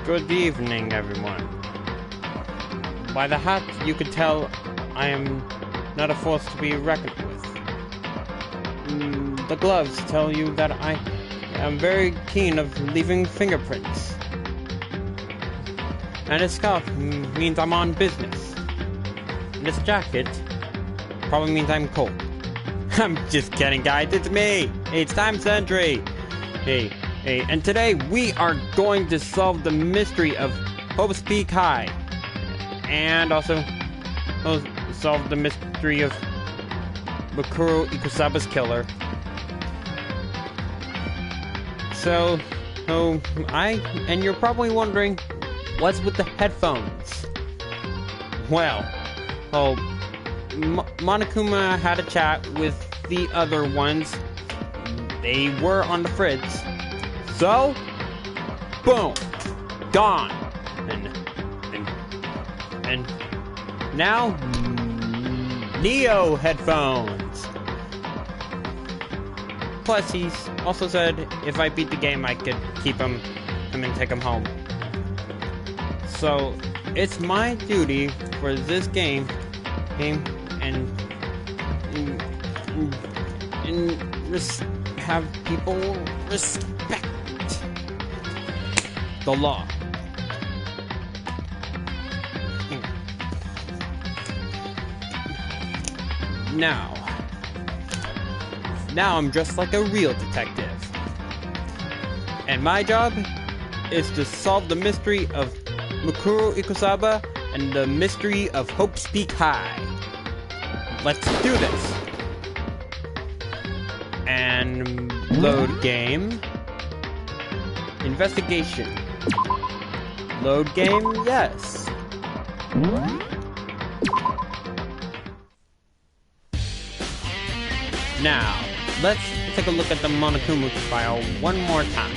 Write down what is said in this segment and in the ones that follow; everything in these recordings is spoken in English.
Good evening, everyone. By the hat, you could tell I am not a force to be reckoned with. The gloves tell you that I am very keen of leaving fingerprints. And his scarf means I'm on business. And his jacket probably means I'm cold. I'm just kidding, guys. It's me. It's Time Sentry. Hey, and today we are going to solve the mystery of Hope's Peak High. And also solve the mystery of Mukuro Ikusaba's killer. So, and you're probably wondering, what's with the headphones? Well, Monokuma had a chat with the other ones. They were on the fritz. So, boom, gone. And now, Neo headphones. Plus, he's also said if I beat the game, I could keep him and take him home. So, it's my duty for this game and have people respect the law. Now I'm dressed like a real detective. And my job is to solve the mystery of Mukuro Ikusaba and the mystery of Hope's Peak High. Let's do this. And load game. Investigation. Load game, yes. Now, let's take a look at the Monokuma file one more time.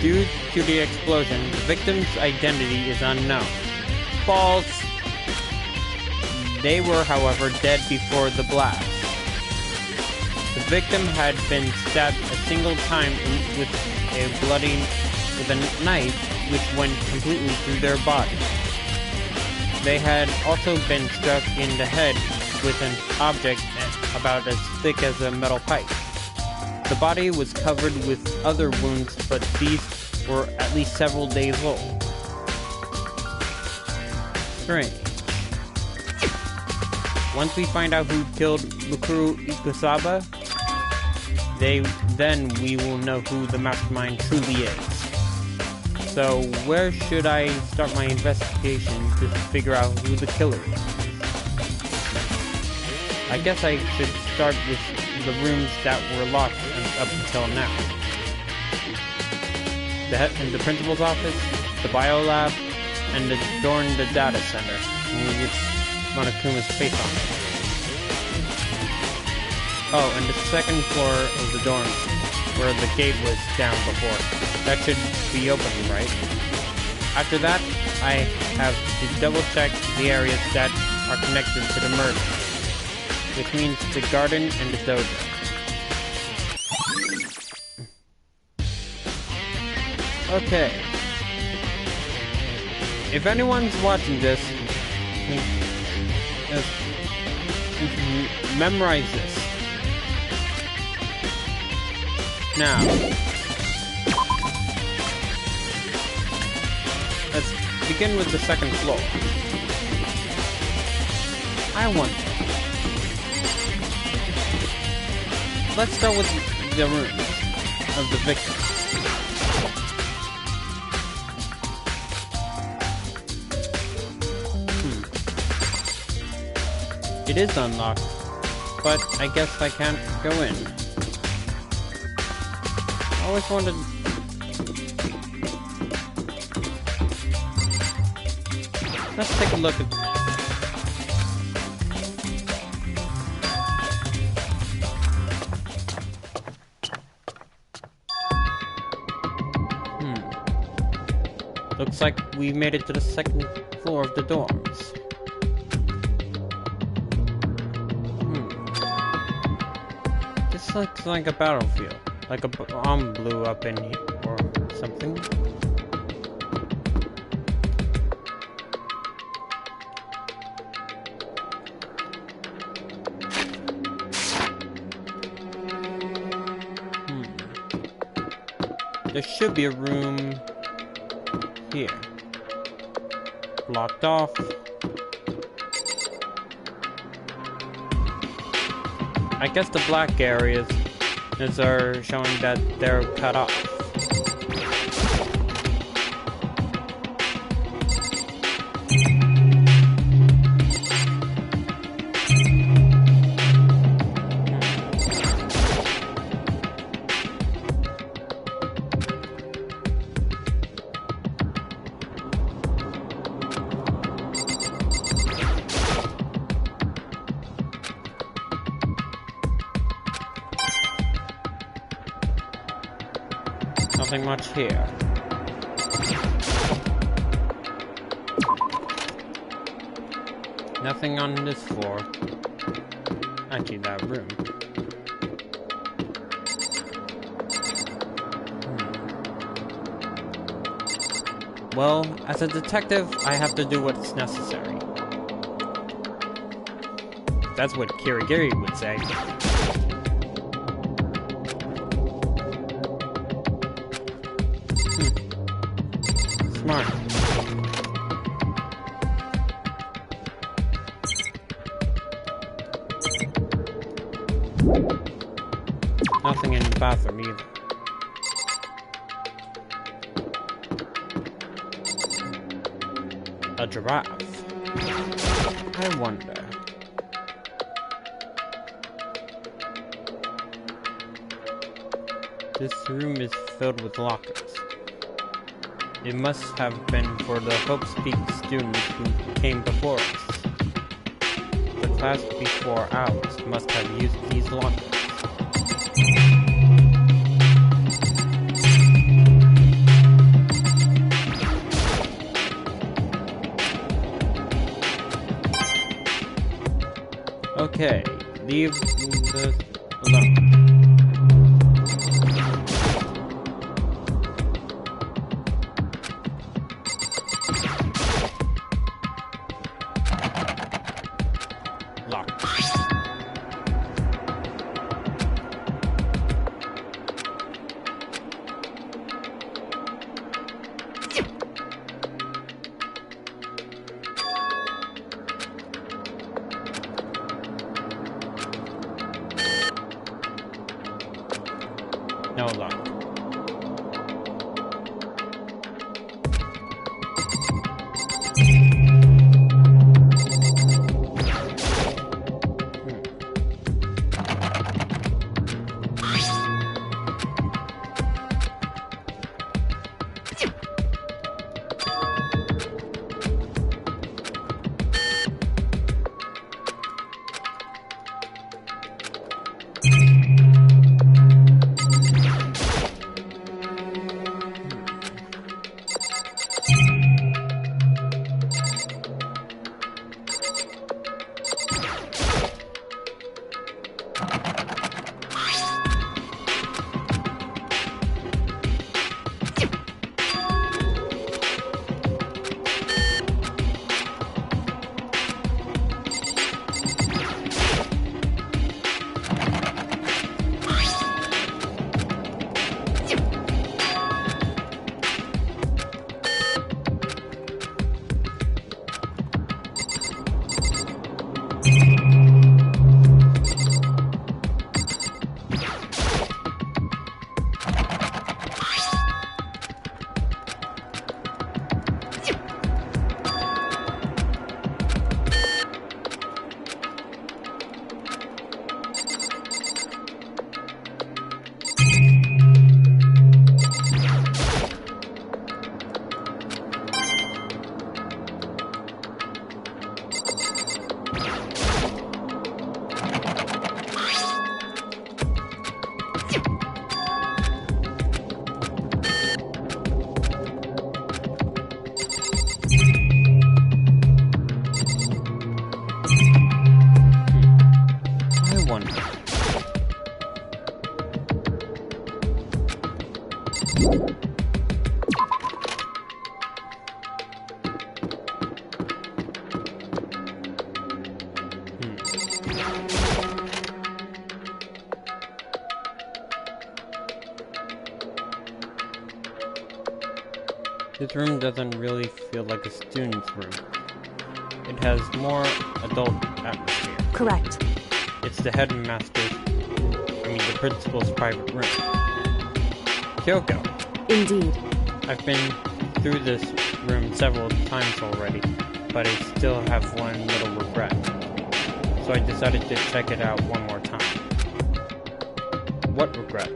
Due to the explosion, the victim's identity is unknown. False. They were, however, dead before the blast. The victim had been stabbed a single time with a knife, which went completely through their body. They had also been struck in the head with an object about as thick as a metal pipe. The body was covered with other wounds, but these were at least several days old. Strange. Once we find out who killed Mukuro Ikusaba, then we will know who the mastermind truly is. So where should I start my investigation to figure out who the killer is? I guess I should start with the rooms that were locked up until now. The principal's office, the bio lab, and the door in the data center, with Monokuma's face on it. Oh, and the second floor of the dorms, where the gate was down before. That should be open, right? After that, I have to double check the areas that are connected to the murder, which means the garden and the dojo. Okay. If anyone's watching this, memorize this. Now, let's begin with the second floor. I wonder. Let's start with the rooms of the victim. It is unlocked, but I guess I can't go in. I always wanted... Let's take a look at... Looks like we made it to the second floor of the dorms. This looks like a battlefield. Like a bomb blew up in here or something. There should be a room here. Blocked off. I guess the black areas are showing that they're cut off. Nothing much here. Nothing on this floor. Actually, that room. Well, as a detective, I have to do what's necessary. That's what Kirigiri would say. Smart. Nothing in the bathroom either. A giraffe. I wonder. This room is filled with lockers. It must have been for the Hope Speak students who came before us. The class before ours must have used these lockers. Okay, leave this alone. No luck. This room doesn't really feel like a student's room. It has more adult atmosphere. Correct. It's the the principal's private room. Kyoko. Indeed. I've been through this room several times already, but I still have one little regret. So I decided to check it out one more time. What regret?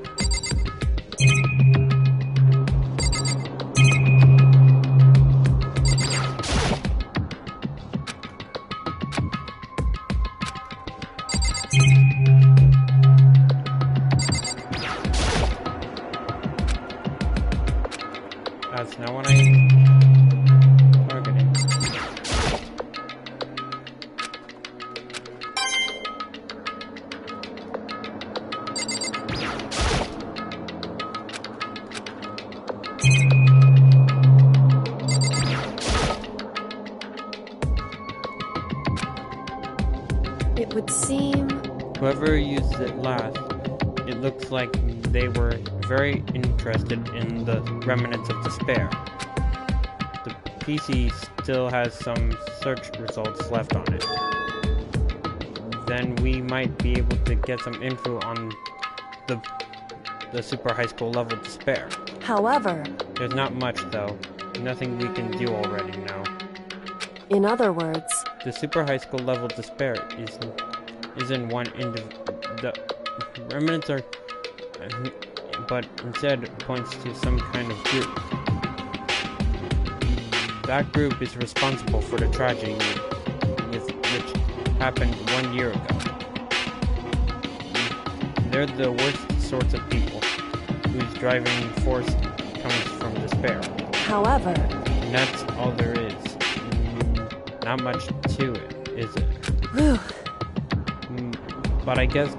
That's not what I'm targeting. It would seem... Whoever used it last, it looks like they were very interested in the remnants of despair. The PC still has some search results left on it. Then we might be able to get some info on the super high school level despair. However... There's not much though. Nothing we can do already now. In other words... The super high school level despair isn't one the remnants are... but instead points to some kind of group. That group is responsible for the tragedy which happened 1 year ago. They're the worst sorts of people whose driving force comes from despair. However... And that's all there is. Not much to it, is it? Whew. But I guess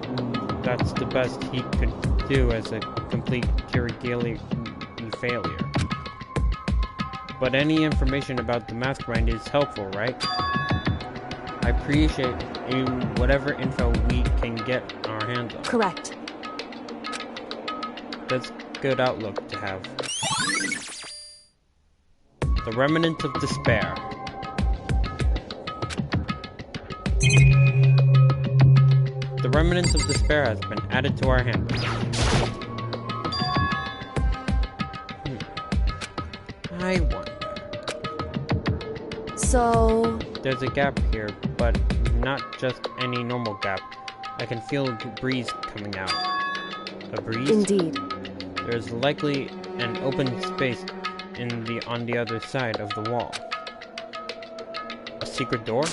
that's the best he could do as a complete Kirigili failure. But any information about the mastermind is helpful, right? I appreciate whatever info we can get our hands on. Correct. That's good outlook to have. The remnants of despair. The remnants of despair has been added to our handbook. I wonder. So... There's a gap here, but not just any normal gap. I can feel a breeze coming out. A breeze? Indeed. There's likely an open space on the other side of the wall. A secret door?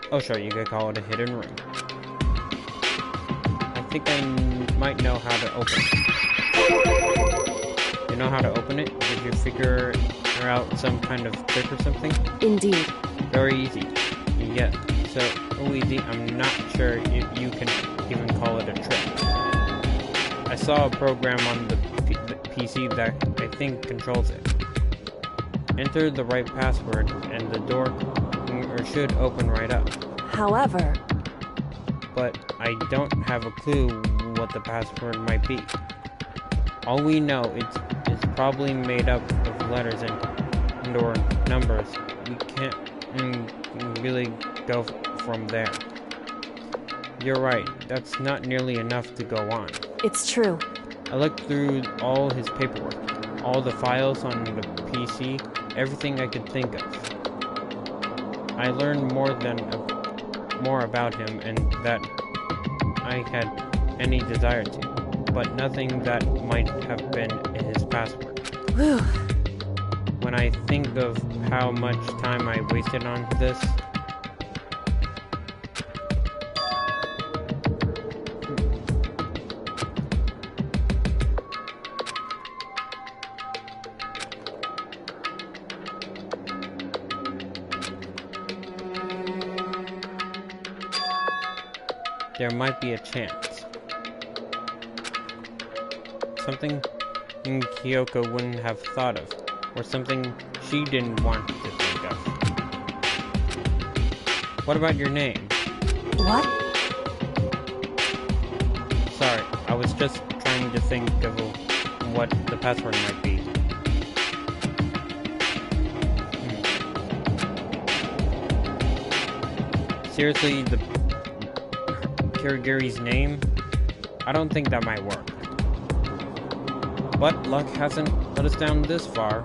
Oh sure, you could call it a hidden room. I think I might know how to open it. You know how to open it? Did you figure out some kind of trick or something? Indeed. Very easy. Yeah, so easy, I'm not sure if you can even call it a trick. I saw a program on the PC that I think controls it. Enter the right password and the door should open right up. However... But I don't have a clue what the password might be. All we know is probably made up of letters and or numbers. We can't really go from there. You're right, that's not nearly enough to go on. It's true. I looked through all his paperwork, all the files on the PC, everything I could think of. I learned more about him and that I had any desire to, but nothing that might have been his password. Whew. When I think of how much time I wasted on this, there might be a chance. Something Kyoko wouldn't have thought of, or something she didn't want to think of. What about your name? What? Sorry, I was just trying to think of what the password might be. Seriously, the Kirigiri's name? I don't think that might work. But luck hasn't let us down this far.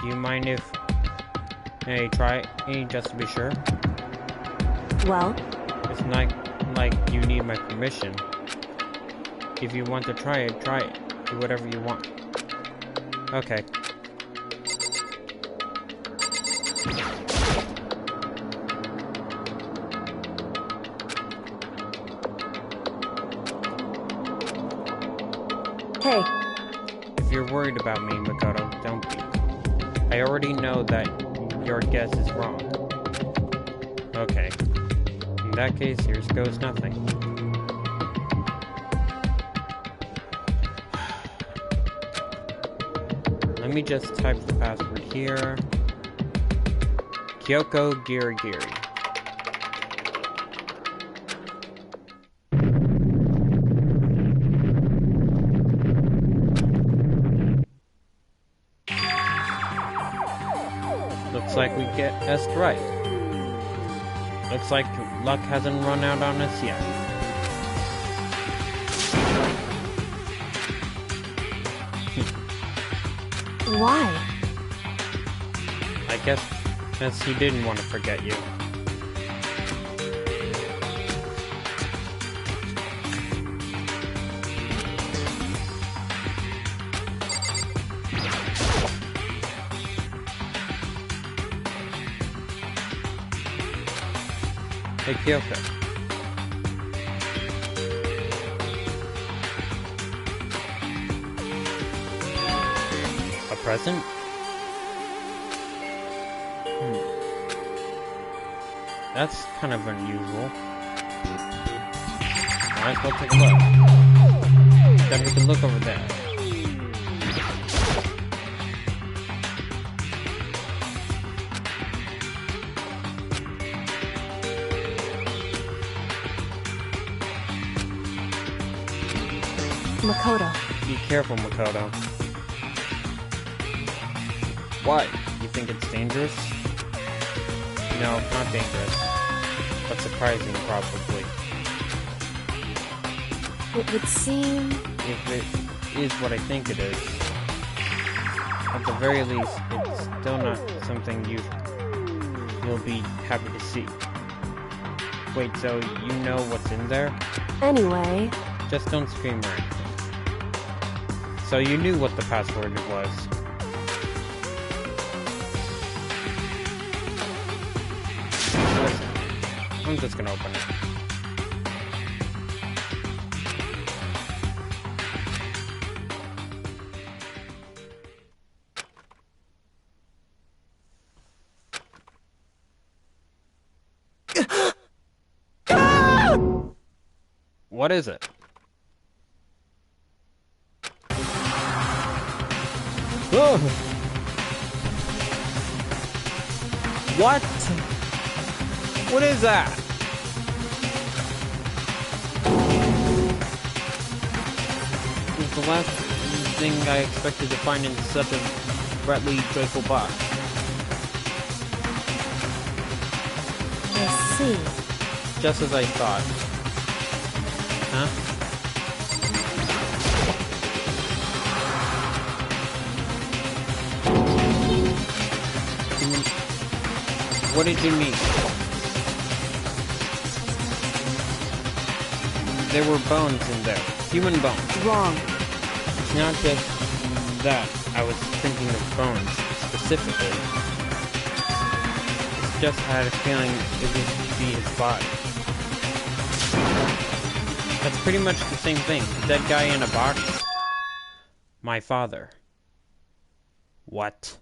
Do you mind if I try just to be sure? Well? It's not like you need my permission. If you want to try it, try it. Do whatever you want. Okay. Hey. If you're worried about me, Mukuro, don't be. I already know that your guess is wrong. Okay. In that case, here goes nothing. Let me just type the password here. Kyoko Girigiri. Looks like we guessed right. Looks like luck hasn't run out on us yet. Why? I guess he didn't want to forget you. Hey, Kyoko. A present? That's kind of unusual. Might as well take a look. Then we can look over there. Makoto. Be careful, Makoto. What? You think it's dangerous? No, not dangerous. But surprising, probably. It would seem... If it is what I think it is, at the very least, it's still not something you'll be happy to see. Wait, so you know what's in there? Anyway... Just don't scream or anything. So you knew what the password was. I'm just gonna open it. What is it? Oh. What? What is that? It was the last thing I expected to find in such a brightly joyful box. I see. Just as I thought. Huh? What did you mean? There were bones in there. Human bones. Wrong. It's not just that. I was thinking of bones, specifically. It's just I had a feeling it would be his body. That's pretty much the same thing. The dead guy in a box. My father. What?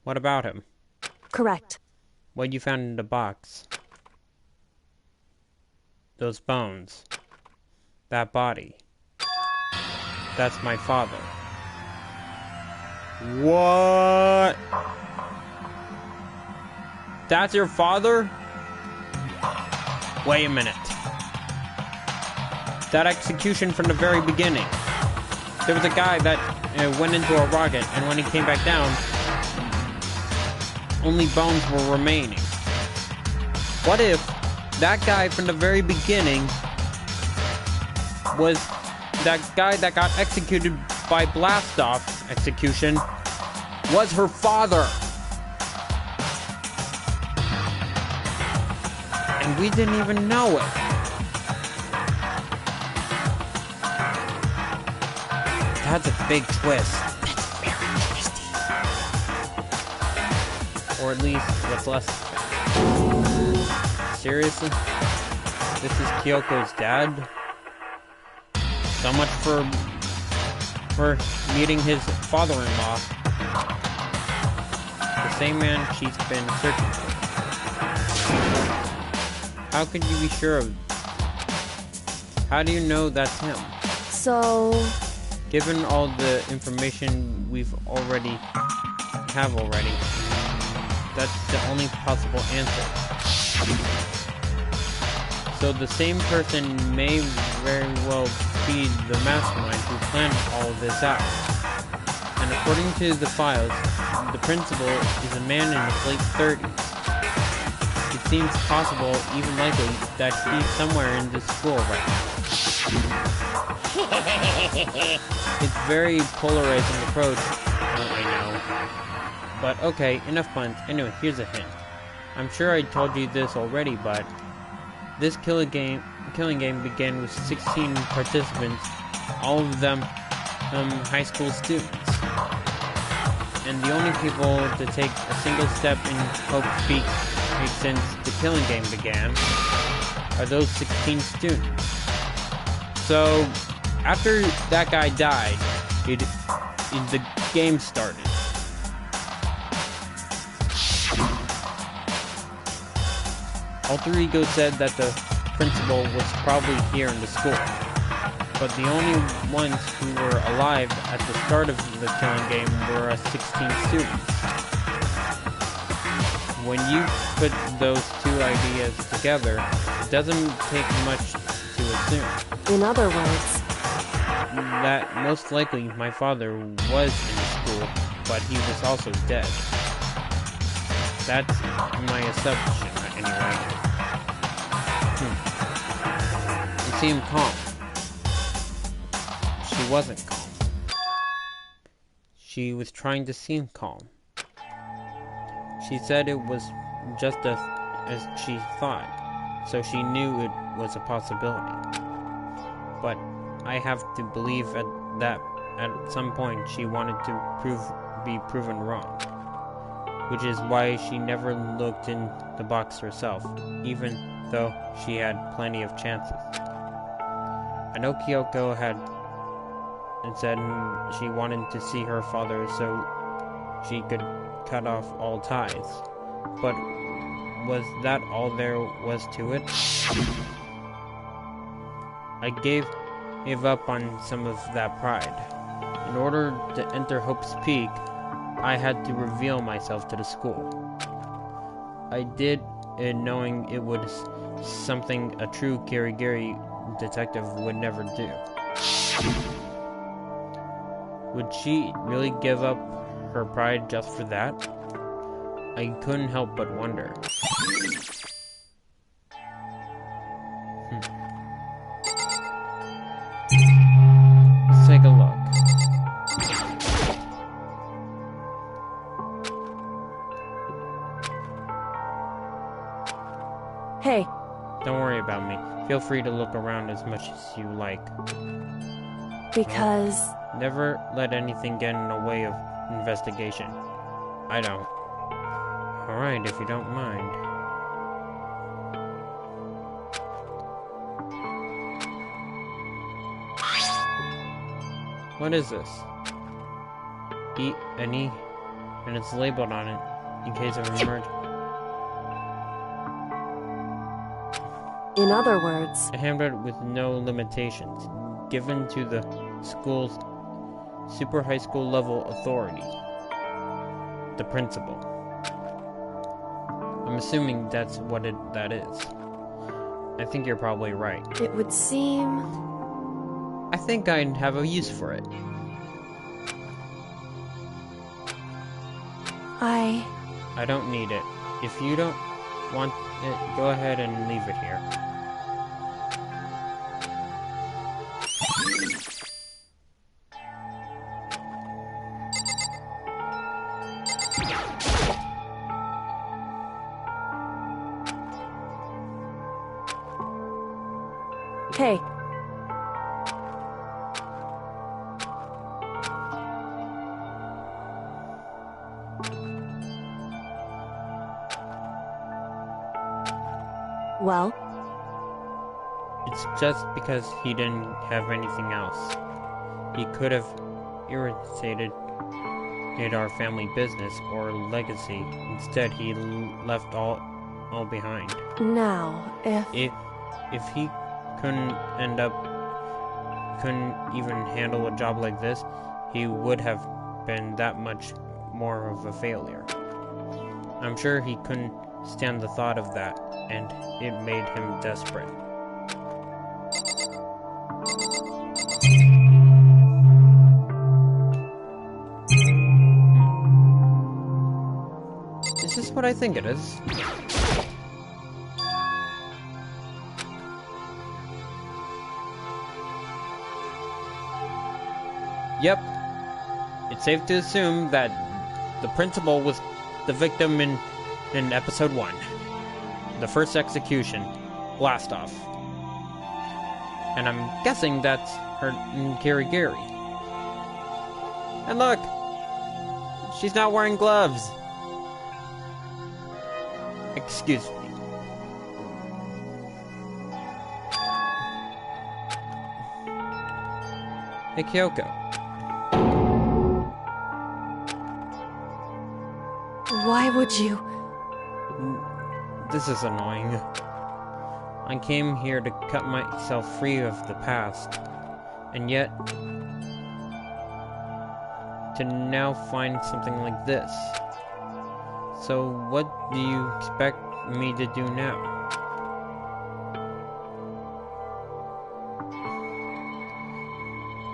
What about him? Correct. What you found in the box? Those bones. That body. That's my father. What? That's your father? Wait a minute. that execution from the very beginning. There was a guy that went into a rocket, and when he came back down, only bones were remaining. What if that guy from the very beginning was that guy that got executed by blast-off execution was her father? And we didn't even know it. That's a big twist. That's very twisty. Or at least what's less. Seriously? This is Kyoko's dad? So much for meeting his father-in-law. The same man she's been searching for. How could you be sure of? How do you know that's him? So... Given all the information we've already, that's the only possible answer. So the same person may very well be the mastermind who planned all of this out. And according to the files, the principal is a man in his late 30s. It seems possible, even likely, that he's somewhere in this school right now. It's very polarizing approach, I know. But okay, enough puns. Anyway, here's a hint. I'm sure I told you this already, but this killing game began with 16 participants, all of them high school students. And the only people to take a single step in Hope's Peak since the killing game began are those 16 students. So, after that guy died, the game started. Alter Ego said that the principal was probably here in the school, but the only ones who were alive at the start of the killing game were 16 students. When you put those two ideas together, it doesn't take much to assume. In other words, that most likely my father was in the school, but he was also dead. That's my assumption, anyway. You seem calm. She wasn't calm. She was trying to seem calm. She said it was just as she thought, so she knew it was a possibility. But I have to believe that at some point she wanted to be proven wrong. Which is why she never looked in the box herself, even though she had plenty of chances. I know Kyoko had said she wanted to see her father so she could cut off all ties, but was that all there was to it? I gave up on some of that pride. In order to enter Hope's Peak, I had to reveal myself to the school. I did it knowing it was something a true Kirigiri detective would never do. Would she really give up her pride just for that? I couldn't help but wonder. Let's take a look. hey, Don't worry about me. Feel free to look around as much as you like. because... Never let anything get in the way of investigation. I don't. Alright, if you don't mind. What is this? E, and it's labeled on it, in case of emergency. In other words, A handbook with no limitations, given to the school's super high school level authority, the principal. I'm assuming that's what that is. I think you're probably right. it would seem... I think I'd have a use for it. I don't need it. If you don't want it, go ahead and leave it here. Hey. Well? It's just because he didn't have anything else. He could have irritated our family business or legacy. Instead, he left all behind. Now, If he couldn't even handle a job like this, he would have been that much more of a failure. I'm sure he couldn't stand the thought of that, and it made him desperate. Is this what I think it is? Yep. It's safe to assume that the principal was the victim in episode 1. The first execution. Blast off. And I'm guessing that's her Gary. And look! She's not wearing gloves! Excuse me. Hey, Kyoko. Why would you? This is annoying. I came here to cut myself free of the past, and yet to now find something like this. So what do you expect me to do now?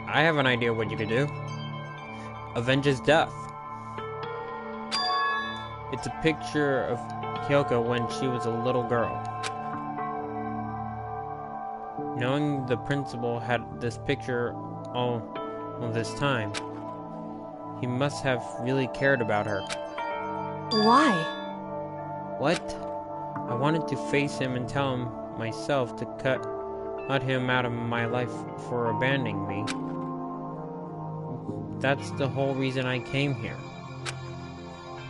I have an idea what you could do. Avenge his death. It's a picture of Kyoko when she was a little girl. Knowing the principal had this picture all this time, he must have really cared about her. Why? What? I wanted to face him and tell him myself to cut him out of my life for abandoning me. That's the whole reason I came here.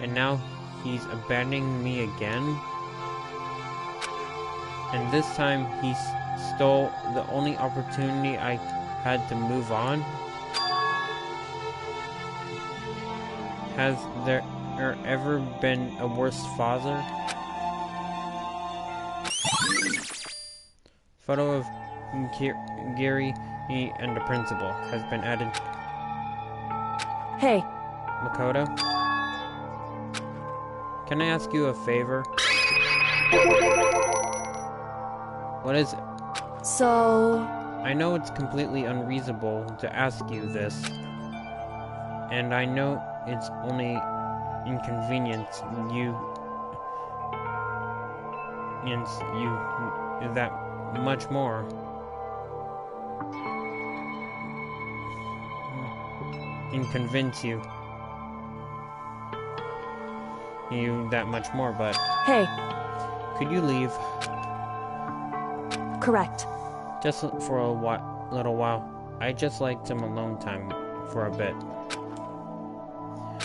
And now he's abandoning me again? And this time he stole the only opportunity I had to move on? Has there ever been a worse father? Photo of Gary and the principal has been added. Hey. Makoto? Can I ask you a favor? What is it? So... I know it's completely unreasonable to ask you this, and I know it's only inconvenience you that much more. Convince you that much more, but... Hey. Could you leave? Correct. Just for a little while. I just like some alone time for a bit.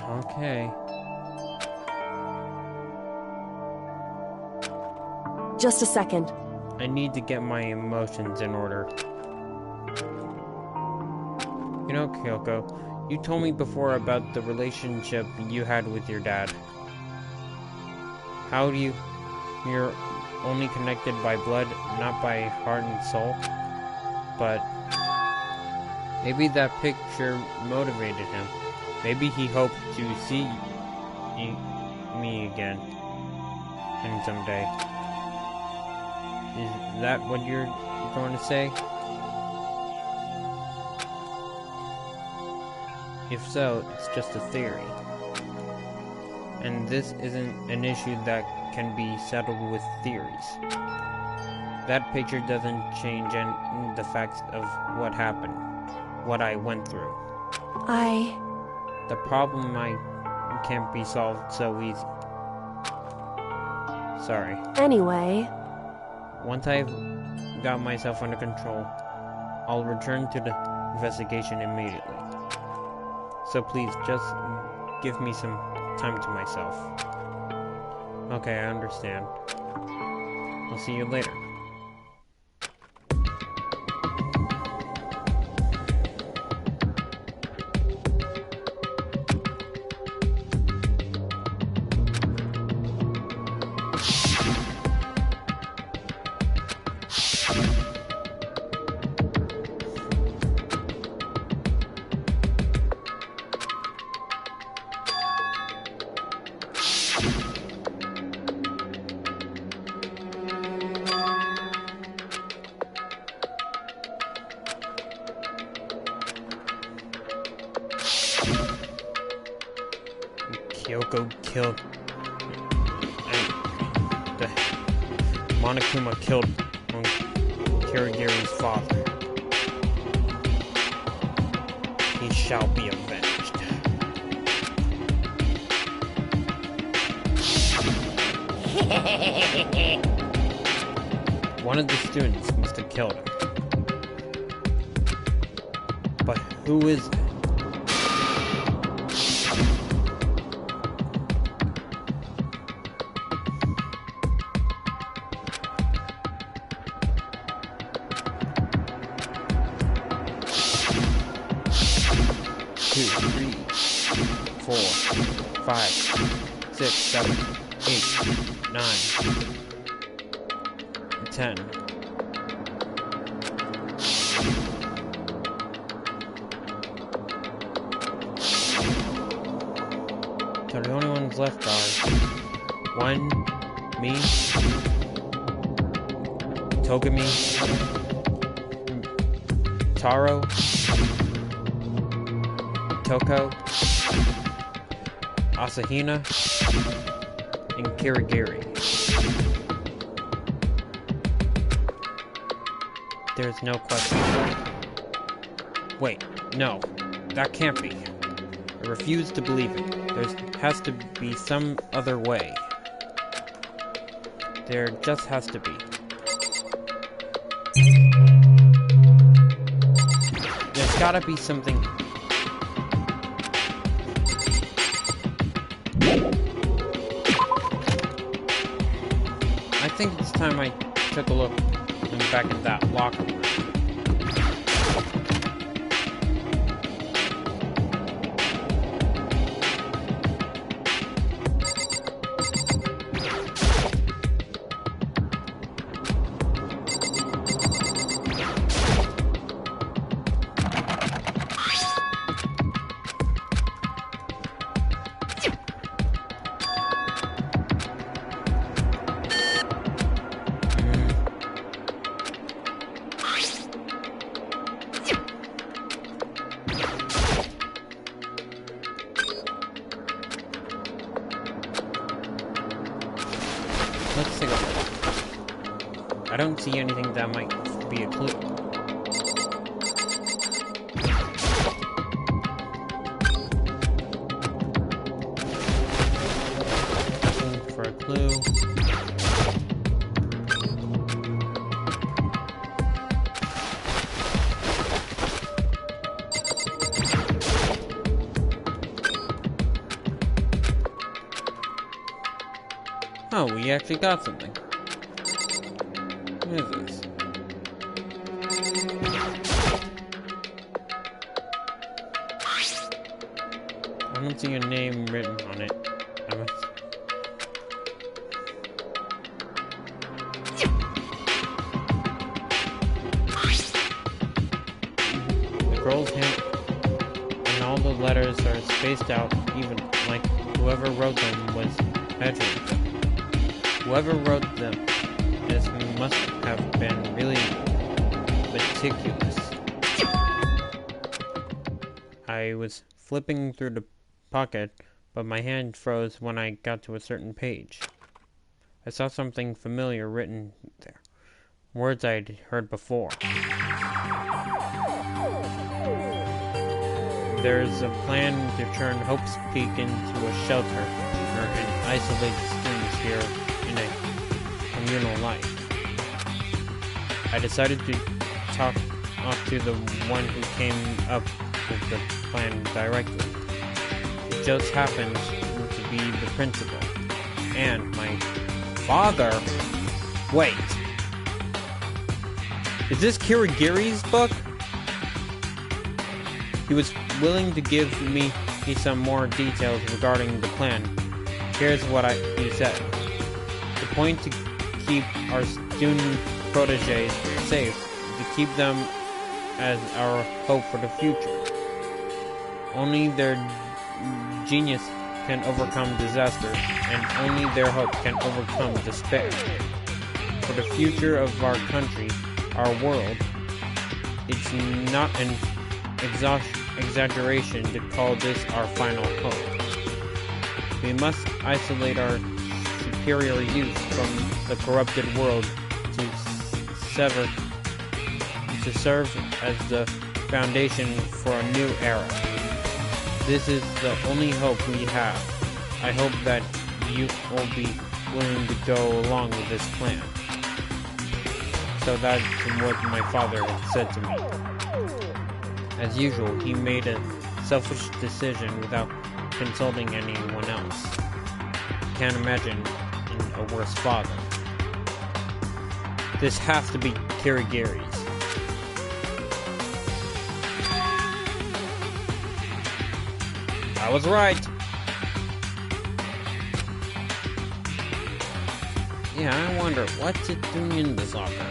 Okay. Just a second. I need to get my emotions in order. You know, Kyoko, you told me before about the relationship you had with your dad. How you're only connected by blood, not by heart and soul. But maybe that picture motivated him. Maybe he hoped to see me again. And someday. Is that what you're going to say? If so, it's just a theory. And this isn't an issue that can be settled with theories. That picture doesn't change the facts of what happened, what I went through. The problem can't be solved so easy. Sorry. Anyway... Once I've got myself under control, I'll return to the investigation immediately. So please, just give me some time to myself. Okay, I understand. I'll see you later. Kyoko killed... the Monokuma killed Kirigiri's father. He shall be avenged. One of the students must have killed him. But who is it? Two, 3, 4, 5, 6, 7, 8, 9, 10. So the only ones left are 1, me, Togami, Taro, Toko, Asahina, and Kirigiri. There's no question. Wait, no, that can't be. I refuse to believe it. There has to be some other way. There just has to be. There's gotta be something. I think it's time I took a look back at that locker room. Let's take a look. I don't see anything that might be a clue. Looking for a clue. Oh, we actually got something. What is this? I don't see your name written on it. The girl's hand and all the letters are spaced out, even like whoever wrote them was measuring them. Whoever wrote them, this must have been really meticulous. I was flipping through the pocket, but my hand froze when I got to a certain page. I saw something familiar written there. Words I'd heard before. There's a plan to turn Hope's Peak into a shelter and isolate students here in a communal life. I decided to talk to the one who came up with the plan directly. It just happens to be the principal. And my father... Wait. Is this Kirigiri's book? He was willing to give me some more details regarding the plan. Here's what he said. The point to keep our student proteges safe, to keep them as our hope for the future. Only their genius can overcome disaster, and only their hope can overcome despair. For the future of our country, our world, it's not an exaggeration to call this our final hope. We must isolate our superior youth from the corrupted world to serve as the foundation for a new era. This is the only hope we have. I hope that you will be willing to go along with this plan. So that's what my father had said to me. As usual, he made a selfish decision without consulting anyone else. Can't imagine a worse father. This has to be Kirigiri's. I was right. Yeah, I wonder what's it doing in this locker.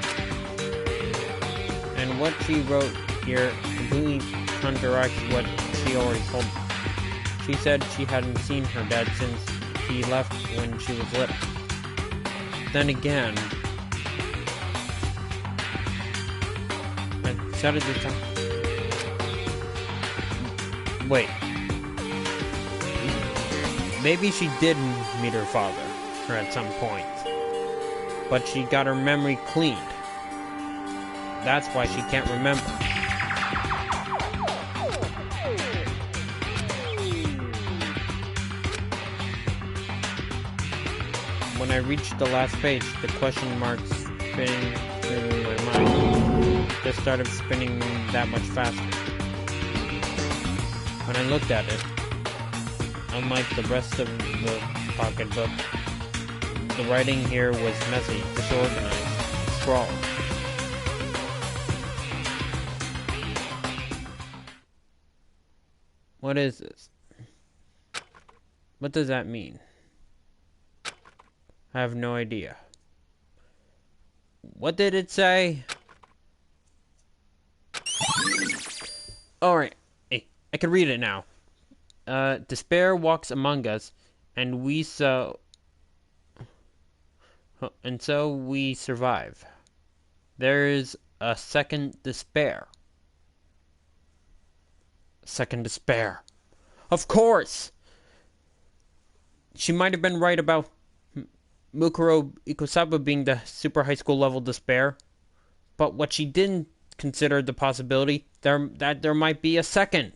And what she wrote here completely counteracts what she already told me. She said she hadn't seen her dad since he left when she was little. Then again, I decided to talk. Wait. Maybe she did meet her father at some point, but she got her memory cleaned. That's why she can't remember. When I reached the last page, the question marks spinning through my mind just started spinning that much faster. When I looked at it, unlike the rest of the pocketbook, the writing here was messy, disorganized, scrawled. What is this? What does that mean? I have no idea. What did it say? Alright, hey, I can read it now. Despair walks among us, and so we survive. There is a second despair. Second despair. Of course! She might have been right about Mukuro Ikusaba being the super high school level despair, but what she didn't consider the possibility that there might be a second.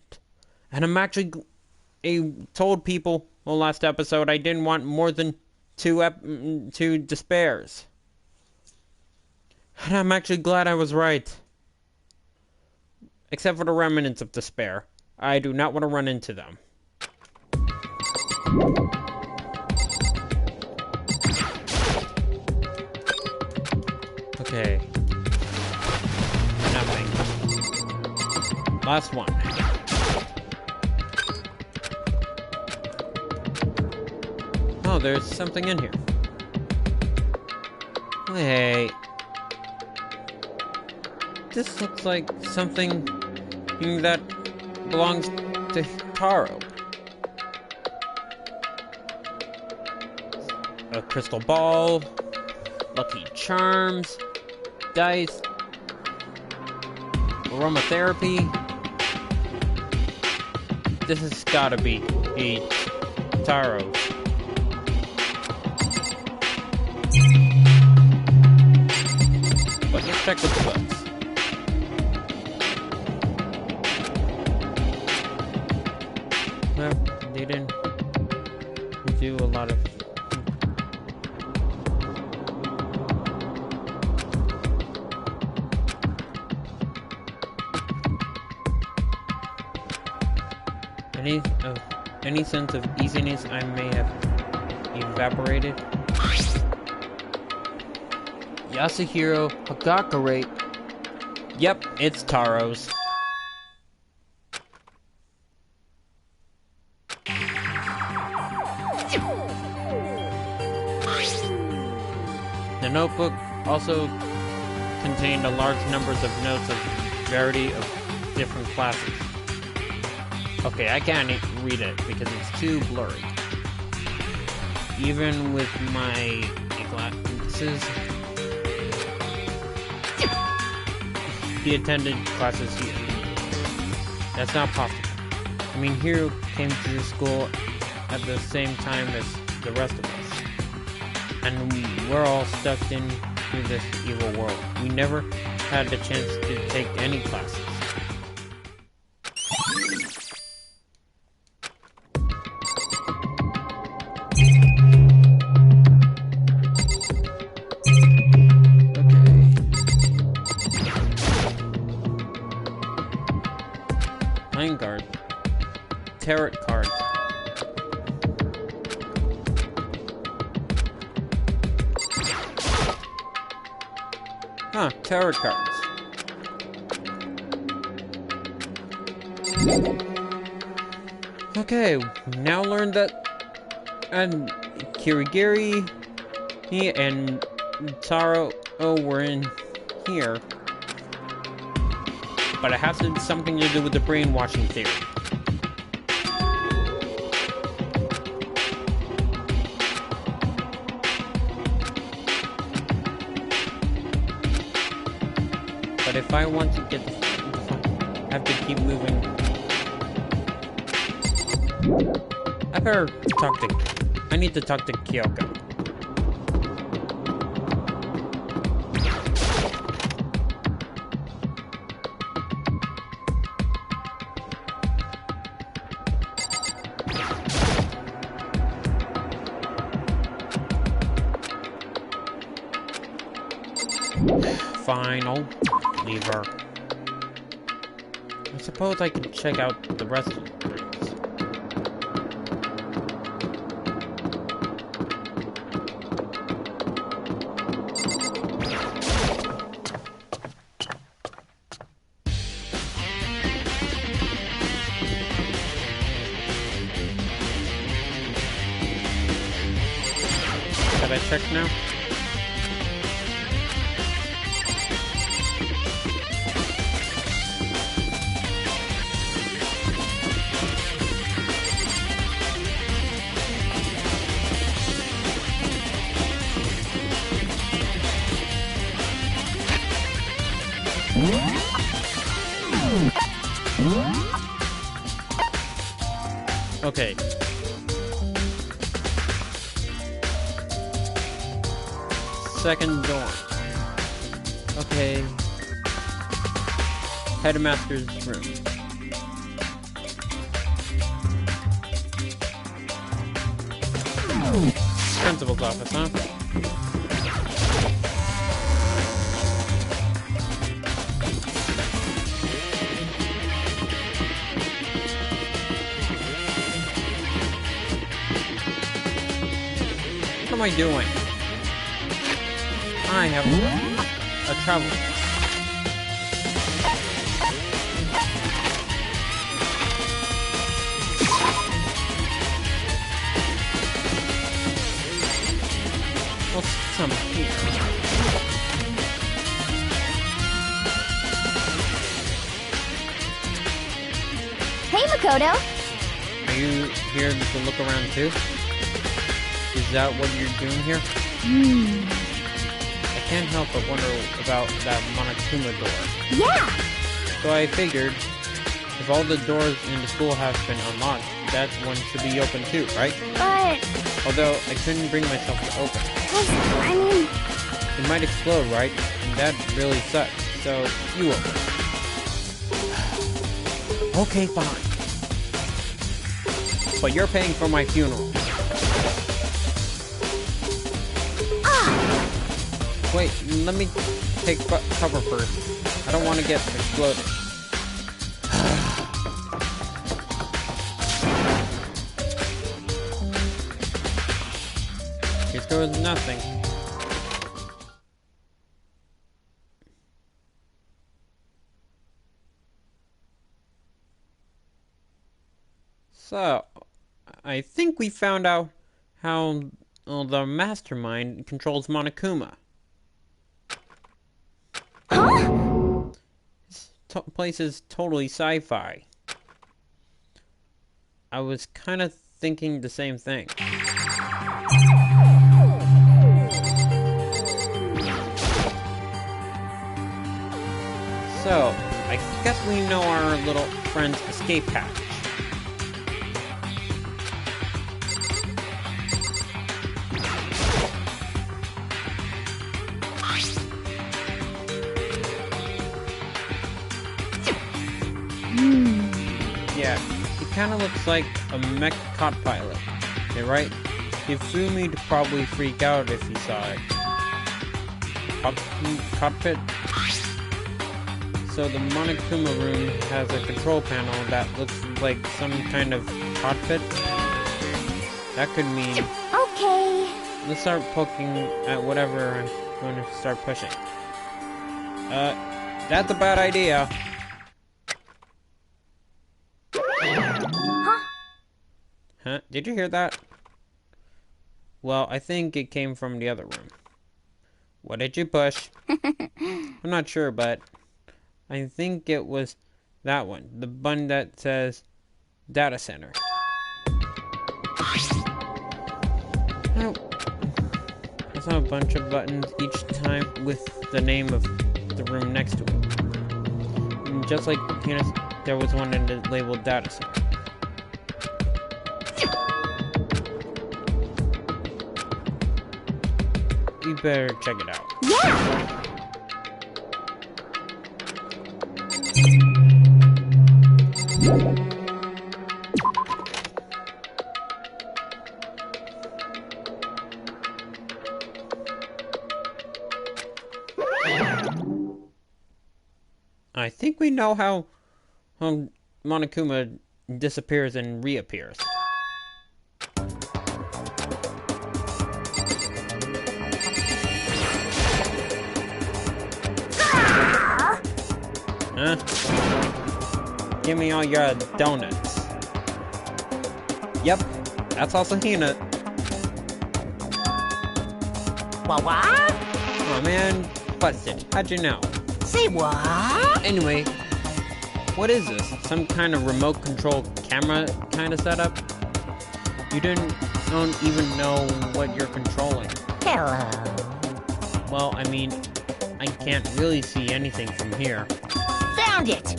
And I'm actually... I told people, well, last episode, I didn't want more than two despairs. And I'm actually glad I was right. Except for the remnants of despair. I do not want to run into them. Okay. Nothing. Last one. Oh, there's something in here. Wait. This looks like something that belongs to Taro. A crystal ball, lucky charms, dice, aromatherapy. this has gotta be a Taro. But let's check with the books. Well, they didn't do a lot of... Any sense of easiness I may have evaporated. Yasuhiro Hagakure. Yep, it's Taro's. The notebook also contained a large number of notes of variety of different classes. Okay, I can't read it because it's too blurry. Even with my glasses, he attended classes here. That's not possible. I mean, Hiro came to the school at the same time as the rest of us. And we're all stuck into this evil world. We never had the chance to take any classes. Playing cards. Tarot cards. Huh, tarot cards. Okay, now learned that and Kirigiri and Taro were in here. But it has something to do with the brainwashing theory. But if I want to get I have to keep moving. I need to talk to Kyoko. Fine, I'll leave her. I suppose I could check out the rest of the rooms. Should I check now? Okay. Second door. Okay. Headmaster's room. Principal's office, huh? What am I doing? I have a travel. What's some here? Hey, Makoto! Are you here to look around too? Is that what you're doing here? I can't help but wonder about that Monokuma door. Yeah! So I figured If all the doors in the school have been unlocked, that one should be open too, right? But... Although, I couldn't bring myself to open. I mean... It might explode, right? And that really sucks. So, you open. Okay, fine. But you're paying for my funeral. Wait, let me take cover first. I don't want to get exploded. Here goes nothing. So, I think we found out how the mastermind controls Monokuma. Huh? This place is totally sci-fi. I was kind of thinking the same thing. So, I guess we know our little friend's escape hatch. Yeah, he kind of looks like a mech cop pilot. Okay, right? Hifumi'd probably freak out if he saw it. Cockpit? So the Monokuma room has a control panel that looks like some kind of cockpit? That could mean... Okay. Let's start poking at whatever I'm going to start pushing. That's a bad idea. Huh? Did you hear that? Well, I think it came from the other room. What did you push? I'm not sure, but I think it was that one. The button that says Data Center. Oh, I saw a bunch of buttons each time with the name of the room next to it. And just like penis, there was one in the labeled Data Center. We better check it out. Yeah! I think we know how Monokuma disappears and reappears. Huh? Give me all your donuts. Yep, that's also Hina. What? Oh man, busted. How'd you know? Say what? Anyway, what is this? Some kind of remote control camera kind of setup? You don't even know what you're controlling. Hello. Well, I mean, I can't really see anything from here. Found it.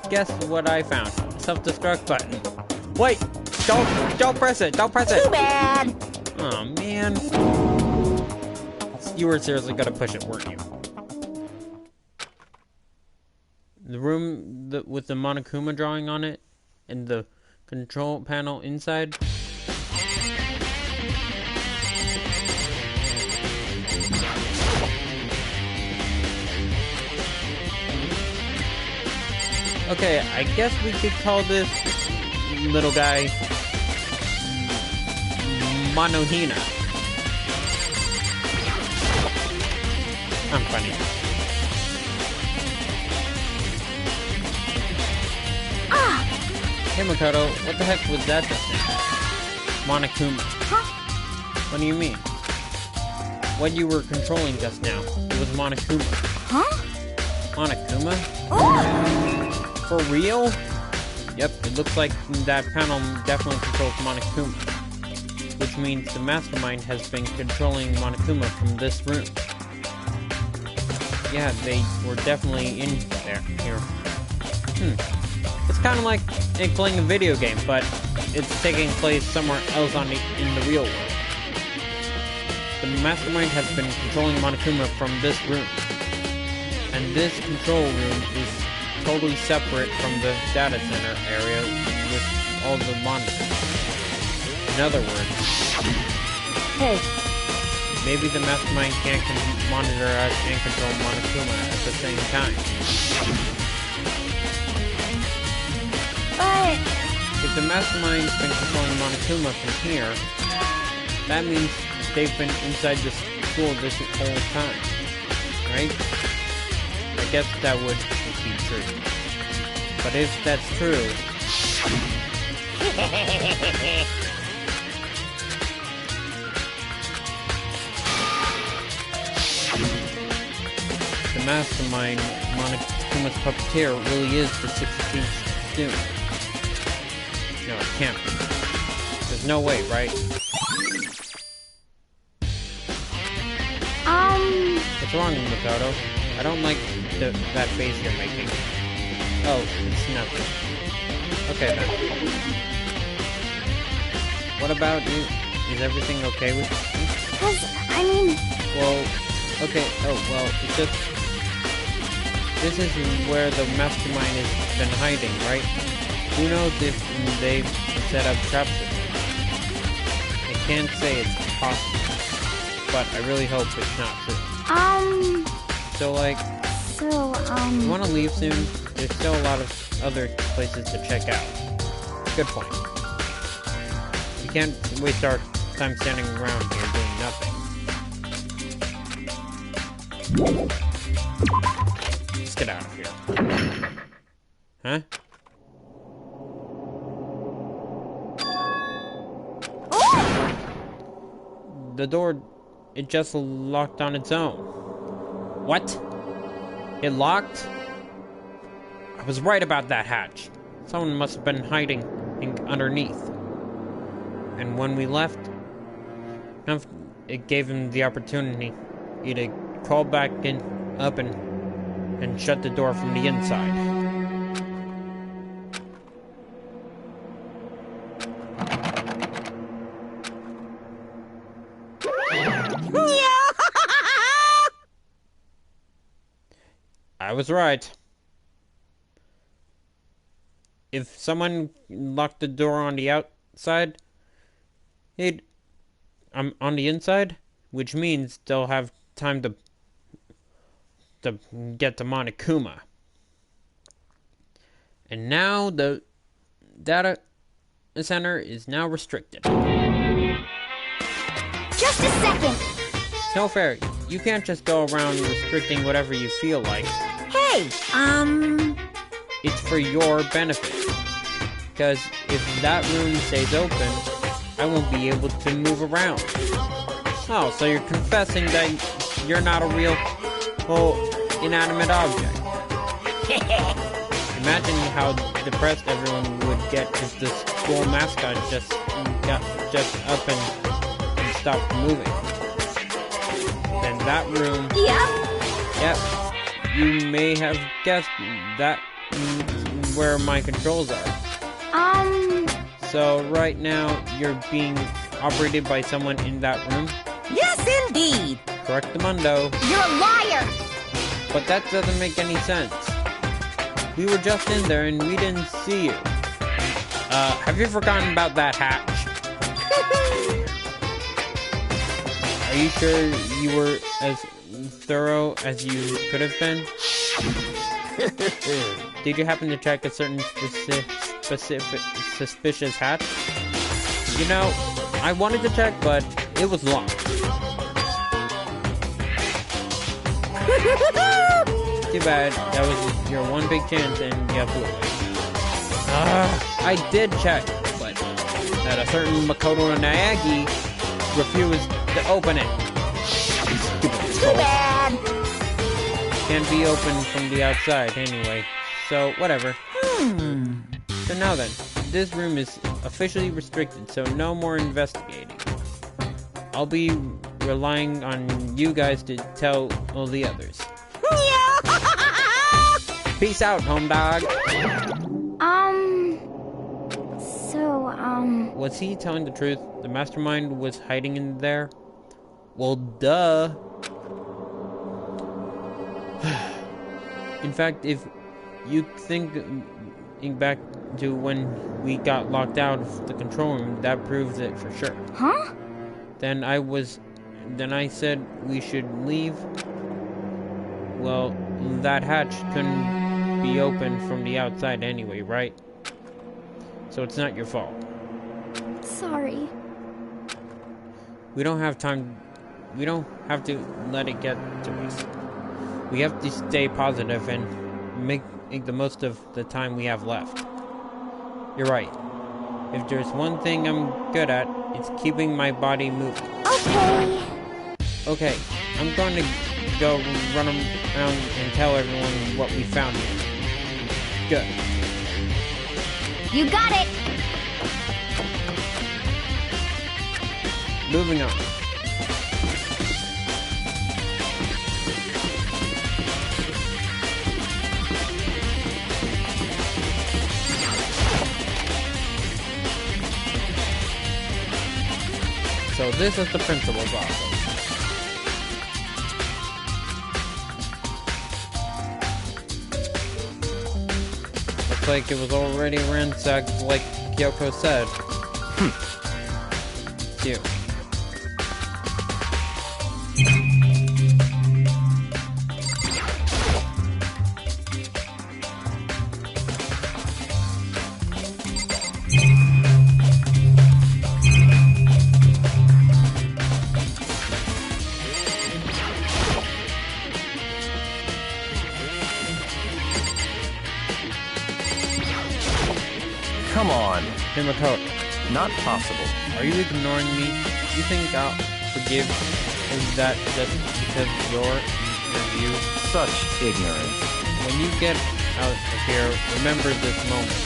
Guess what I found? Self-destruct button. Wait! Don't press it! Don't press it! Too bad. Oh man. You were seriously gonna push it, weren't you? The room with the Monokuma drawing on it and the control panel inside. Okay, I guess we could call this little guy Monohina. I'm funny. Hey Mukuro, what the heck was that just now? Monokuma. Huh? What do you mean? What you were controlling just now, it was Monokuma. Huh? Monokuma? Oh! For real? Yep, it looks like that panel definitely controls Monokuma. Which means the mastermind has been controlling Monokuma from this room. Yeah, they were definitely in here. It's kind of like playing a video game, but it's taking place somewhere else in the real world. The mastermind has been controlling Monokuma from this room. And this control room is totally separate from the data center area with all the monitors. In other words, Hey, maybe the mastermind can't monitor us and control Monokuma at the same time. But If the mastermind's been controlling Monokuma from here, that means they've been inside the school this whole time, right? I guess that would be true. But if that's true... the mastermind, Monokuma's puppeteer, really is the 16th student. No, it can't be. There's no way, right? What's wrong, Makoto? I don't like that face you're making. Oh, it's nothing. Okay then. What about you? Is everything okay with you? I mean, Well, okay, it's just... This is where the mastermind has been hiding, right? Who knows if they've set up traps with it? I can't say it's possible, but I really hope it's not true. So, like, you want to leave soon? There's still a lot of other places to check out. Good point. We can't waste our time standing around here doing nothing. Let's get out of here. Huh? The door, it just locked on its own. What? It locked? I was right about that hatch. Someone must have been hiding underneath. And when we left, it gave him the opportunity to crawl back up and shut the door from the inside. I was right. If someone locked the door on the outside, on the inside, which means they'll have time to get to Monokuma. And now the data center is now restricted. just a second. No fair. You can't just go around restricting whatever you feel like. Hey, It's for your benefit. Because if that room stays open, I won't be able to move around. Oh, so you're confessing that you're not a real, inanimate object. Imagine how depressed everyone would get if the school mascot just up and stopped moving. Then that room... Yep. You may have guessed that where my controls are. So right now, you're being operated by someone in that room? yes indeed. Correctamundo. You're a liar. But that doesn't make any sense. We were just in there and we didn't see you. Have you forgotten about that hatch? Are you sure you were as thorough as you could have been? Did you happen to check a certain specific suspicious hatch? You know, I wanted to check, but it was locked. Too bad. That was your one big chance and you blew it. I did check, but that a certain Mukuro Ikusaba refused to open it. Too bad. Can't be opened from the outside anyway. So, whatever. So now then, this room is officially restricted, so no more investigating. I'll be relying on you guys to tell all the others. Peace out, home dog. Was he telling the truth? The mastermind was hiding in there? Well, duh. In fact, if you think back to when we got locked out of the control room, that proves it for sure. Huh? Then I said we should leave. Well, that hatch couldn't be opened from the outside anyway, right? So it's not your fault. Sorry. We don't have time. We don't have to let it get to us. We have to stay positive and make the most of the time we have left. You're right. If there's one thing I'm good at, it's keeping my body moving. Okay. Okay, I'm going to go run around and tell everyone what we found here. Good. You got it. Moving on. So this is the principal's office. Looks like it was already ransacked like Kyoko said. Cute. Come on. Himako, Not possible. are you ignoring me? You think I'll forgive that just because you're you? Such ignorance. When you get out of here, remember this moment.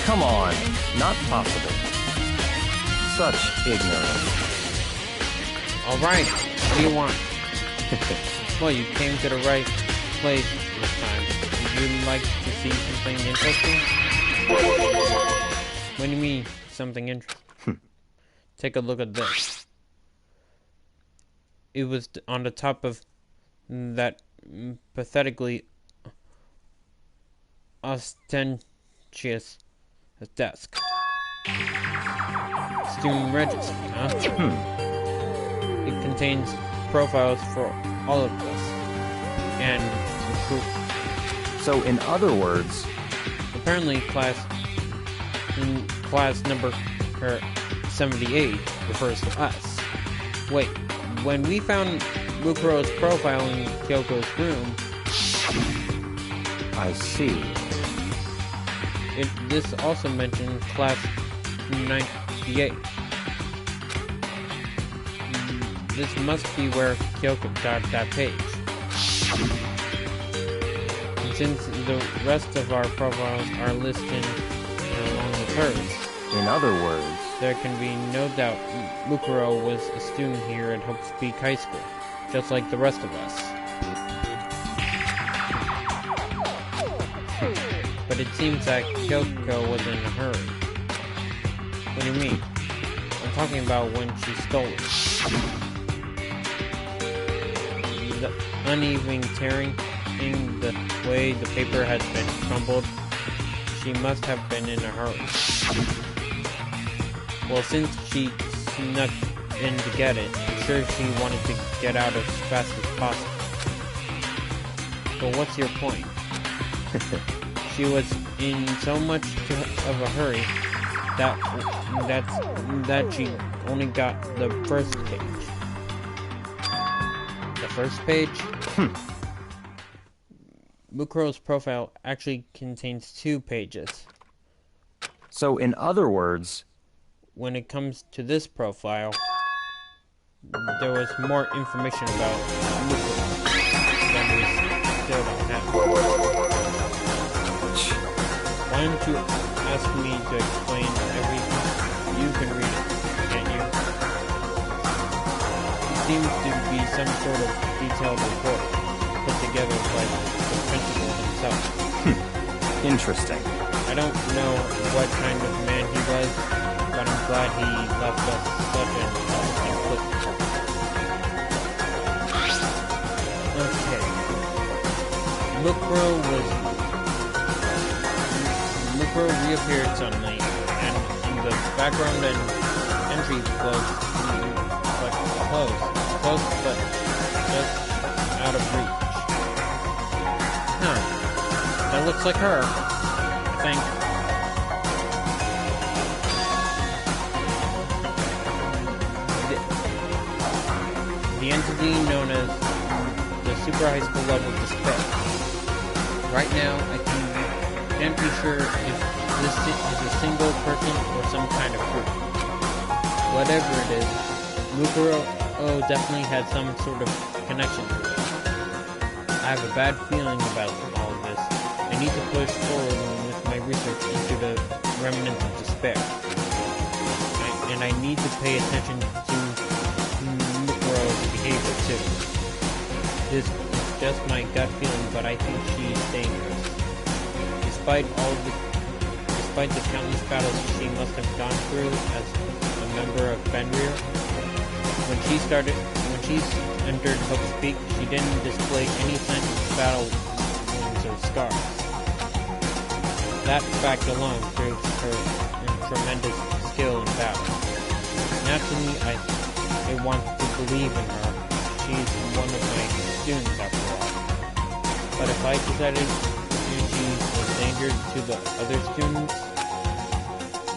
Come on. Not possible. Such ignorance. Alright, what do you want? Well, you came to the right place this time. Would you like to see something interesting? What do you mean, something interesting? Take a look at this. It was on the top of that pathetically ostentatious desk. Student registry, huh? It contains profiles for all of us. And proof. So, in other words, Apparently, class number 78 refers to us. Wait, when we found Mukuro's profile in Kyoko's room, I see. this also mentioned class 98. This must be where Kyoko got that page. Since the rest of our profiles are listed along with hers, In other words, there can be no doubt Mukuro was a student here at Hope Peak High School, just like the rest of us. But it seems that Kyoko was in a hurry. What do you mean? I'm talking about when she stole it. The uneven tearing, the way the paper has been crumbled, she must have been in a hurry. Well, since she snuck in to get it, I'm sure she wanted to get out as fast as possible. But what's your point? She was in so much of a hurry that she only got the first page. The first page? Mukuro's profile actually contains 2 pages. so in other words, When it comes to this profile, there was more information about Mukuro than we still don't have. Why don't you ask me to explain everything? You can read it, can't you? It seems to be some sort of detailed report put together by the principal himself. Interesting. I don't know what kind of man he was, but I'm glad he left us such an interesting footprint. Okay. Mukuro reappeared suddenly, and in the background an entry close, but just out of reach. Huh. That looks like her, I think. The entity known as the Super High School level despair. Right now, I can't be sure if this is a single person or some kind of group. Whatever it is, Mukuro definitely had some sort of connection to it. I have a bad feeling about all of this. I need to push forward with my research into the remnants of despair. And I need to pay attention to Mukuro's behavior too. This is just my gut feeling, but I think she's dangerous. Despite the countless battles she must have gone through as a member of Fenrir, when she entered Hope's Peak, she didn't display any signs of battle wounds or scars. That fact alone proves her tremendous skill in battle. Naturally, I want to believe in her. She's one of my students after all. But if I decided she was danger to the other students,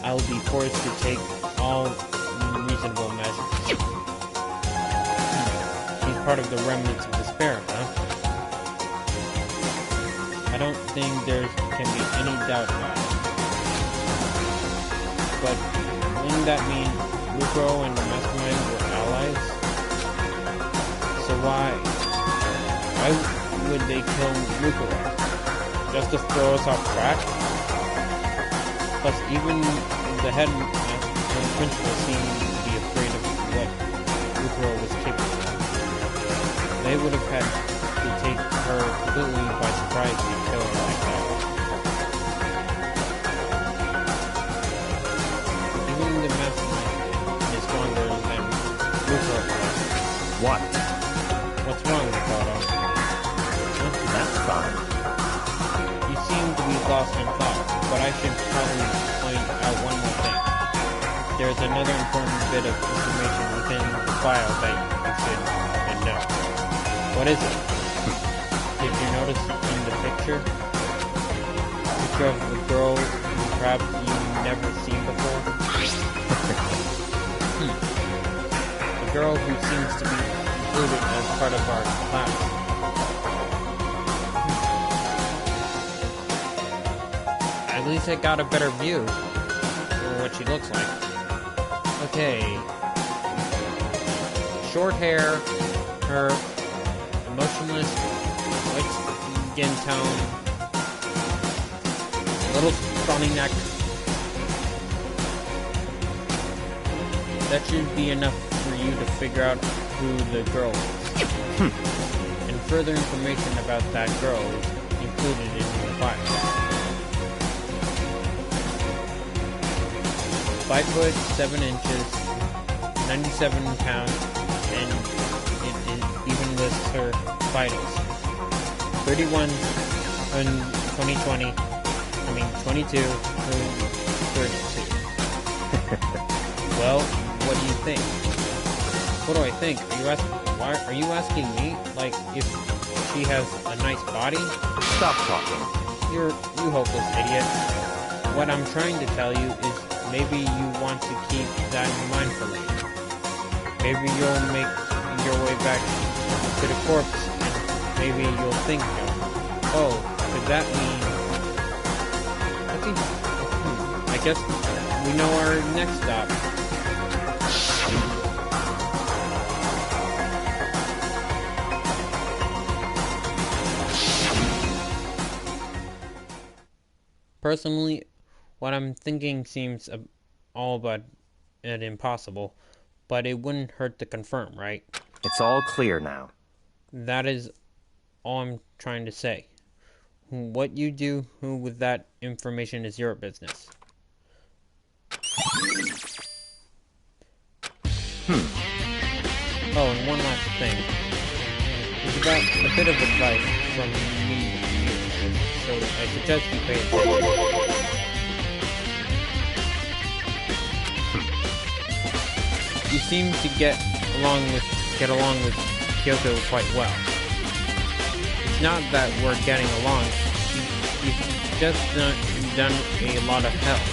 I'll be forced to take all reasonable measures. She's part of the remnants of despair, huh? I don't think there can be any doubt about it. But wouldn't that mean Mukuro and the Mastermind were allies? So why would they kill Mukuro? Just to throw us off track? Plus, even the headmaster and principal seemed to be afraid of what Mukuro was capable of. They would have had to take her completely by surprise and kill her like that. Even the mastermind is stronger than Mukuro was. What? What's wrong, Ricardo? That's fine. You seem to be lost in thought, but I should probably point out one more thing. There's another important bit of information within the file that you should know. What is it? Did you notice in the picture? Picture of the girl who perhaps you've never seen before? The girl who seems to be included as part of our class. At least I got a better view of what she looks like. Okay. Short hair, her emotionless, white skin tone, little scrawny neck. That should be enough for you to figure out who the girl is. And further information about that girl is included in your file. 5 foot 7 inches, 97 pounds, and it even lists her vitals. 31 in 2020, 22 to 32. Well, what do you think? What do I think? Are you asking me? Like, if she has a nice body? Stop talking. You hopeless idiot. What I'm trying to tell you is maybe you want to keep that in mind for later. Maybe you'll make your way back to the corpse, and maybe you'll think, oh, could that mean... I guess we know our next stop. Personally, what I'm thinking seems all but impossible, but it wouldn't hurt to confirm, right? It's all clear now. That is all I'm trying to say. What you do with that information is your business. Oh, and one last thing. It's about a bit of advice from me to you, so I suggest you pay attention. You seem to get along with Kyoko quite well. It's not that we're getting along. You've just done a lot of help.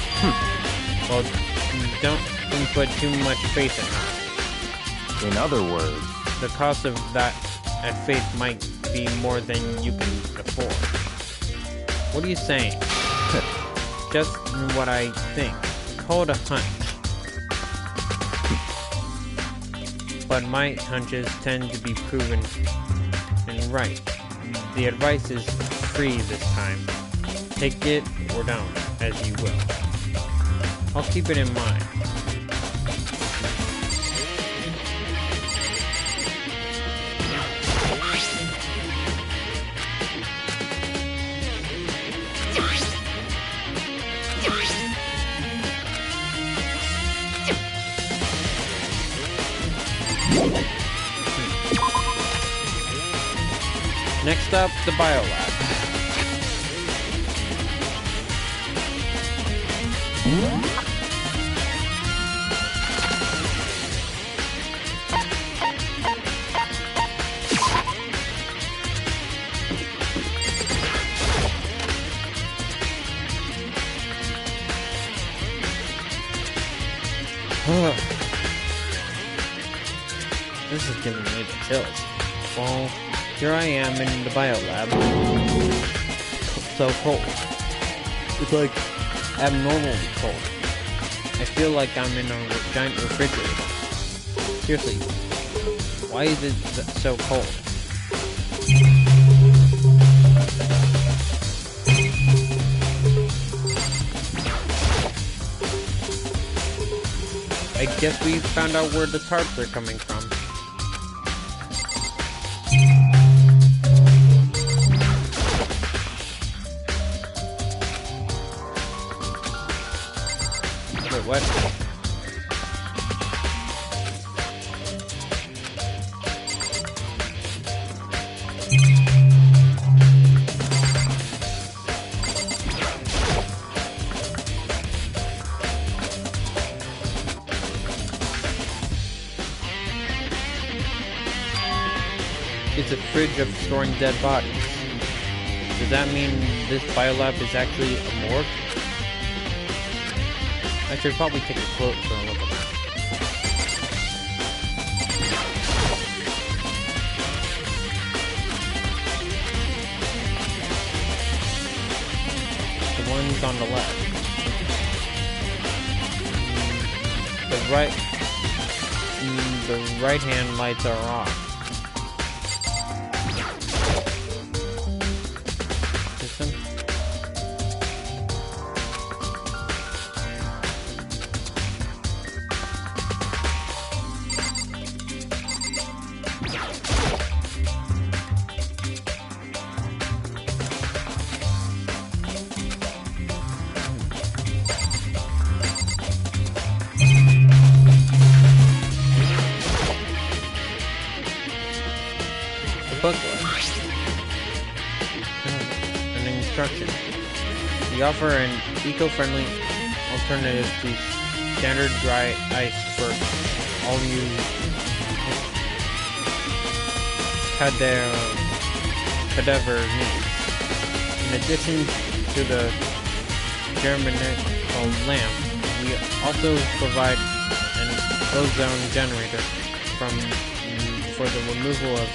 Well, don't put too much faith in her. In other words, The cost of that faith might be more than you can afford. What are you saying? Just what I think. Call it a hunch. But my hunches tend to be proven and right. The advice is free this time. Take it or don't, as you will. I'll keep it in mind. Next up, the biolab. This is giving me the chills. Well, here I am in the biolab. So cold. It's like abnormally cold. I feel like I'm in a giant refrigerator. Seriously, why is it so cold? I guess we found out where the tarps are coming from. Wait, what? It's a fridge of storing dead bodies. Does that mean this biolab is actually a morgue? I should probably take a closer look at that. The ones on the left. The right hand lights are off. System. Booklet. An instruction. We offer an eco-friendly alternative to standard dry ice for all you cadaver needs. In addition to the germinal lamp, we also provide an ozone generator for the removal of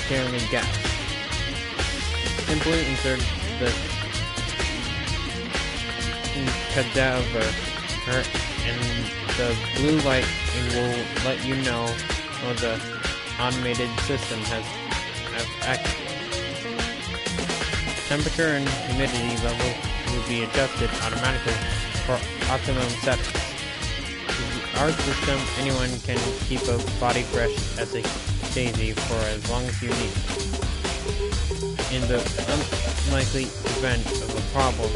carrying gas. Simply insert the cadaver and the blue light will let you know the automated system has activated. Temperature and humidity level will be adjusted automatically for optimum settings. With our system, anyone can keep a body fresh as a daisy for as long as you need. In the unlikely event of a problem,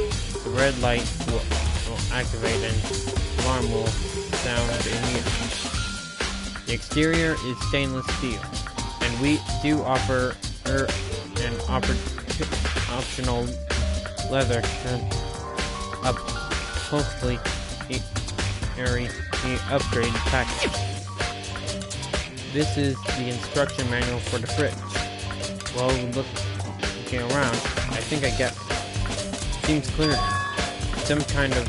the red light will activate and alarm will sound immediately. The exterior is stainless steel, and we do offer an optional leather upholstery upgrade package. This is the instruction manual for the fridge. Well, looking around, I think I get it. Seems clear now. Some kind of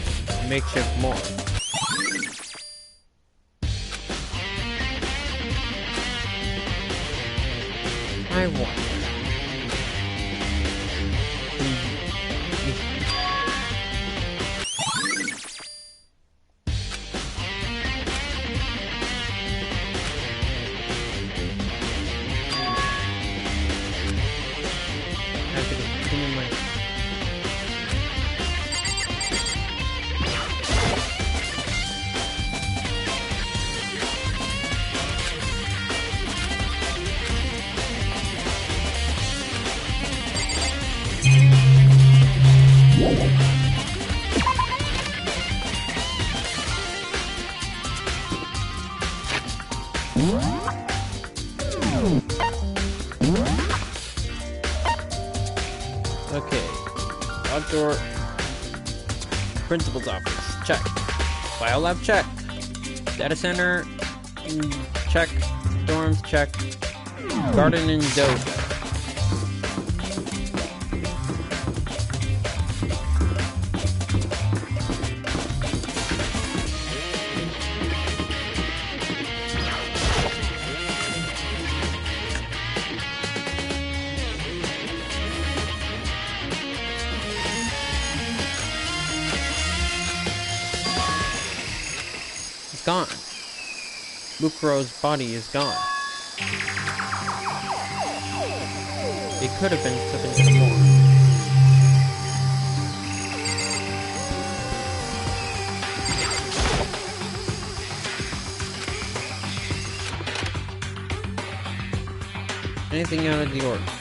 makeshift morgue. I wonder. I have to continue my... Okay, outdoor principal's office, check. Biolab, check. Data center, check. Dorms, check. Garden and dojo. Gone. Mukuro's body is gone. It could have been put into the morgue. Anything out of the ordinary?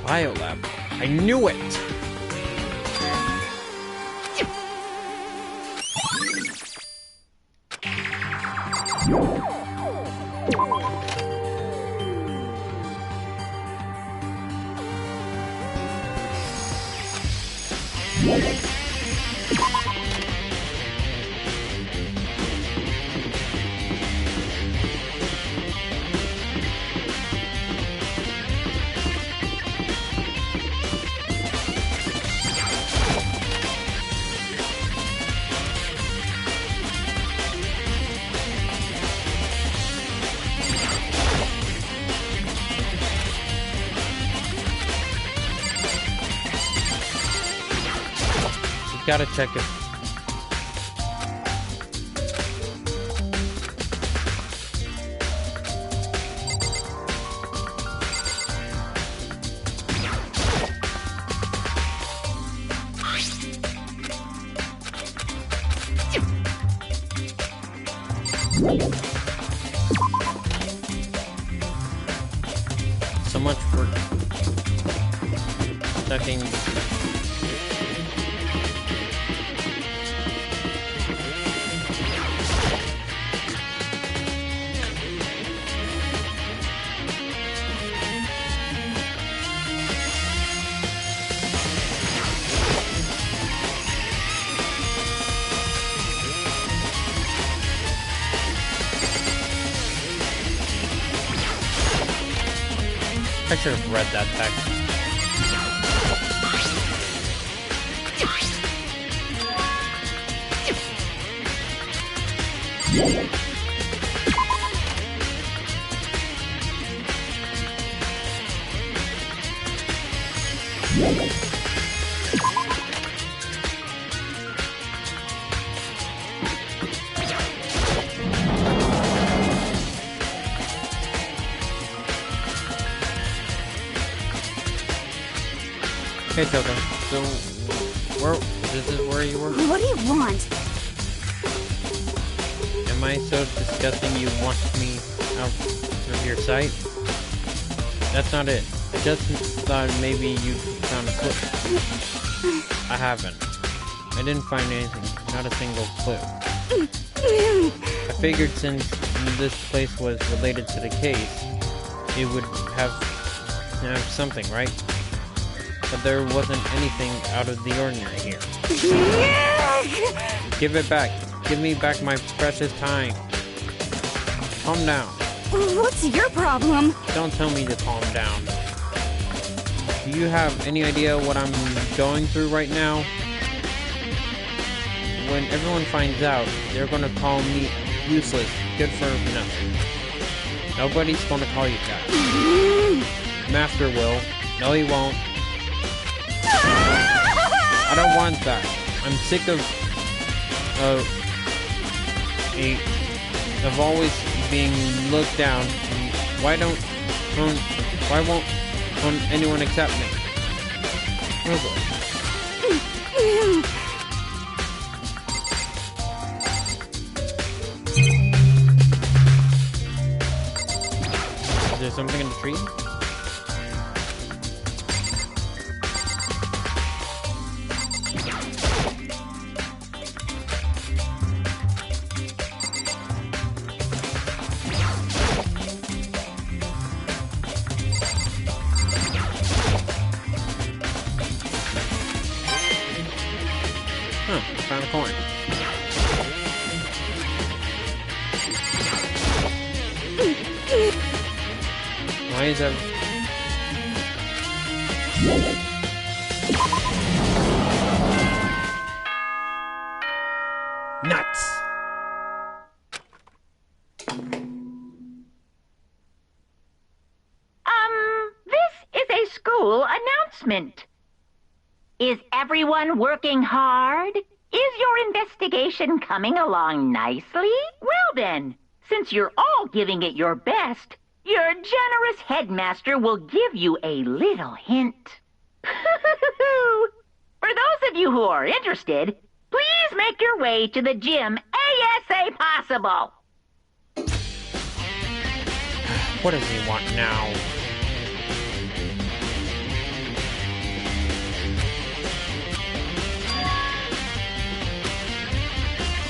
Biolab. I knew it! Gotta check it. So much for checking. I should have read that text. Hey, Toto. So, this is where you were? What do you want? Am I so disgusting you want me out of your sight? That's not it. I just thought maybe you found a clue. I haven't. I didn't find anything. Not a single clue. I figured since this place was related to the case, it would have something, right? But there wasn't anything out of the ordinary here. Give it back. Give me back my precious time. Calm down. What's your problem? Don't tell me to calm down. Do you have any idea what I'm going through right now? When everyone finds out, they're gonna call me useless, good for nothing. Nobody's gonna call you that. Master will. No, he won't. I don't want that. I'm sick of always being looked down. Why won't anyone accept me? Oh boy. Is there something in the tree? Huh, found a coin. Why is that? Nuts! This is a school announcement. Is everyone working hard? Is your investigation coming along nicely? Well then, since you're all giving it your best, your generous headmaster will give you a little hint. For those of you who are interested, please make your way to the gym ASA possible. What does he want now?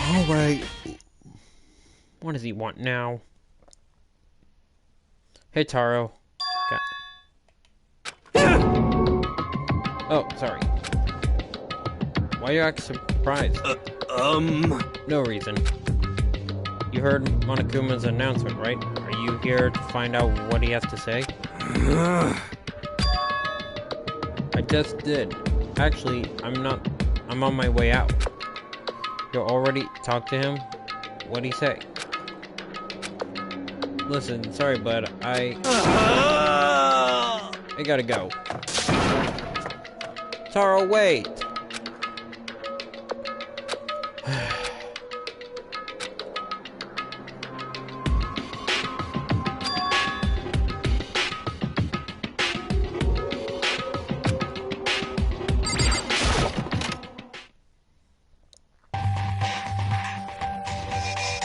Alright. What does he want now? Hey, Taro. Oh, sorry. Why you act surprised? No reason. You heard Monokuma's announcement, right? Are you here to find out what he has to say? I just did. Actually, I'm on my way out. You already talked to him? What'd he say? Listen, sorry, bud. I gotta go. Taro, wait!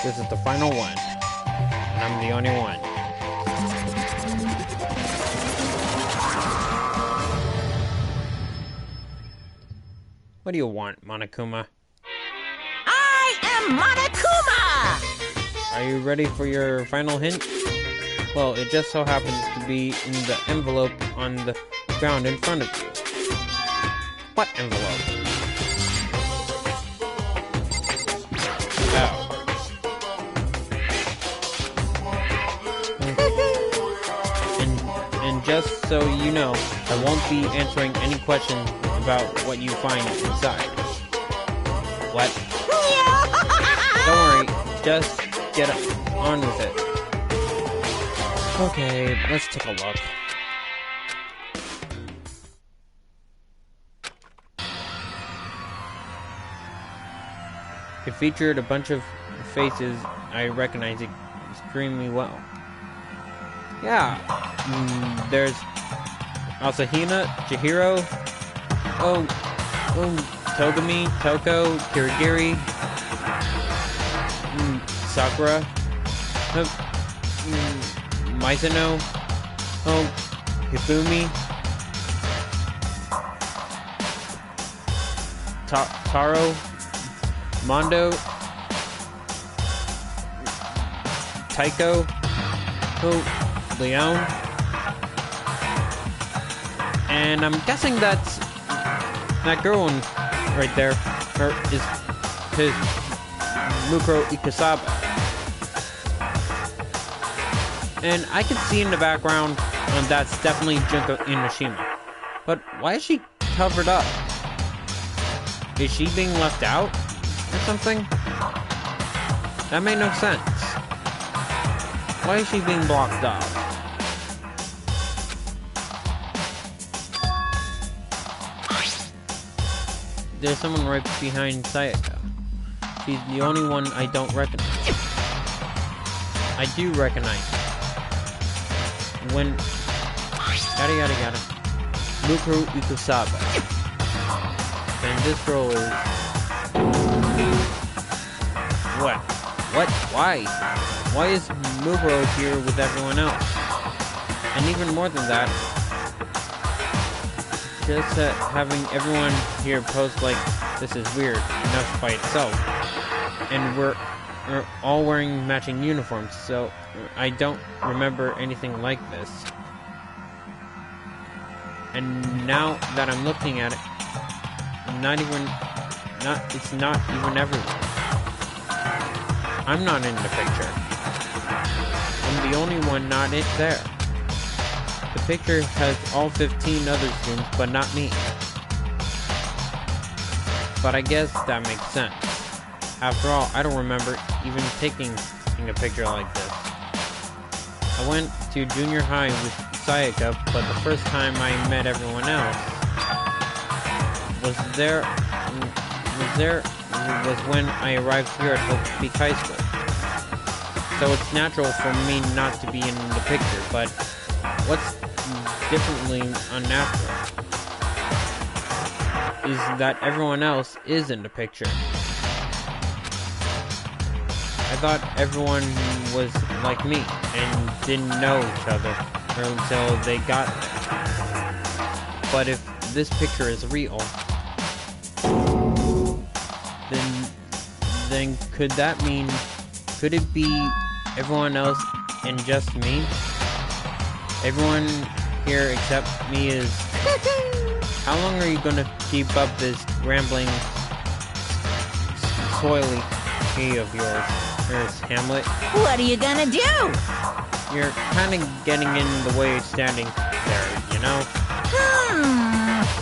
This is the final one. And I'm the only one. What do you want, Monokuma? I am Monokuma! Are you ready for your final hint? Well, it just so happens to be in the envelope on the ground in front of you. What envelope? Oh. And just so you know, I won't be answering any questions about what you find inside. What? Don't worry, just get on with it. Okay, let's take a look. It featured a bunch of faces I recognize extremely well. Yeah, there's Asahina, Chihiro, Togami, Toko, Kirigiri, Sakura, Mizuno, Hifumi, Taro, Mondo, Taiko, Leon, and I'm guessing that's that girl right there, is Mukuro Ikusaba. And I can see in the background, that's definitely Junko Inoshima. But why is she covered up? Is she being left out or something? That made no sense. Why is she being blocked off? There's someone right behind Sayaka. She's the only one I don't recognize. I do recognize her. When... Yada yada yada. Mukuro Ikusaba. And this girl is... What? What? Why? Why is Mukuro here with everyone else? And even more than that, just having everyone here post like this is weird enough by itself. And we're all wearing matching uniforms, so I don't remember anything like this. And now that I'm looking at it, it's not even everyone. I'm not in the picture. I'm the only one not in there. The picture has all 15 other students, but not me. But I guess that makes sense. After all, I don't remember even taking a picture like this. I went to junior high with Sayaka, but the first time I met everyone else was when I arrived here at Hope Peak High School. So it's natural for me not to be in the picture, but what's differently unnatural is that everyone else is in the picture. I thought everyone was like me and didn't know each other until they got there. But if this picture is real, then could it be everyone else and just me? Everyone here except me is... How long are you gonna keep up this rambling soily of yours, Hamlet? What are you gonna do? You're kind of getting in the way of standing there, you know?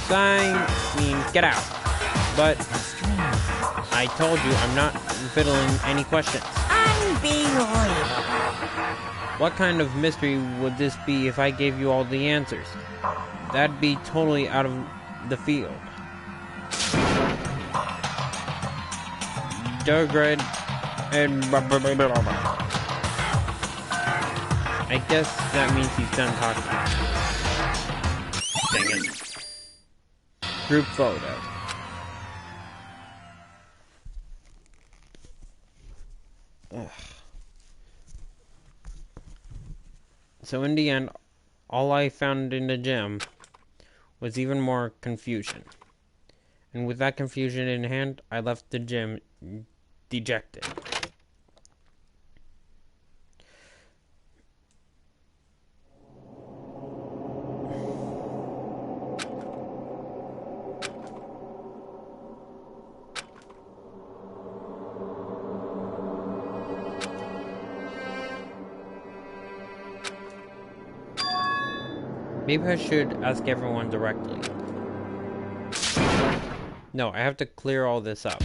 So I mean, get out. But I told you I'm not fiddling any questions. Unbelievable. What kind of mystery would this be if I gave you all the answers? That'd be totally out of the field. Dugred and... I guess that means he's done talking. Dang it. Group photo. Ugh. So in the end, all I found in the gym was even more confusion. And with that confusion in hand, I left the gym dejected. Maybe I should ask everyone directly. No, I have to clear all this up.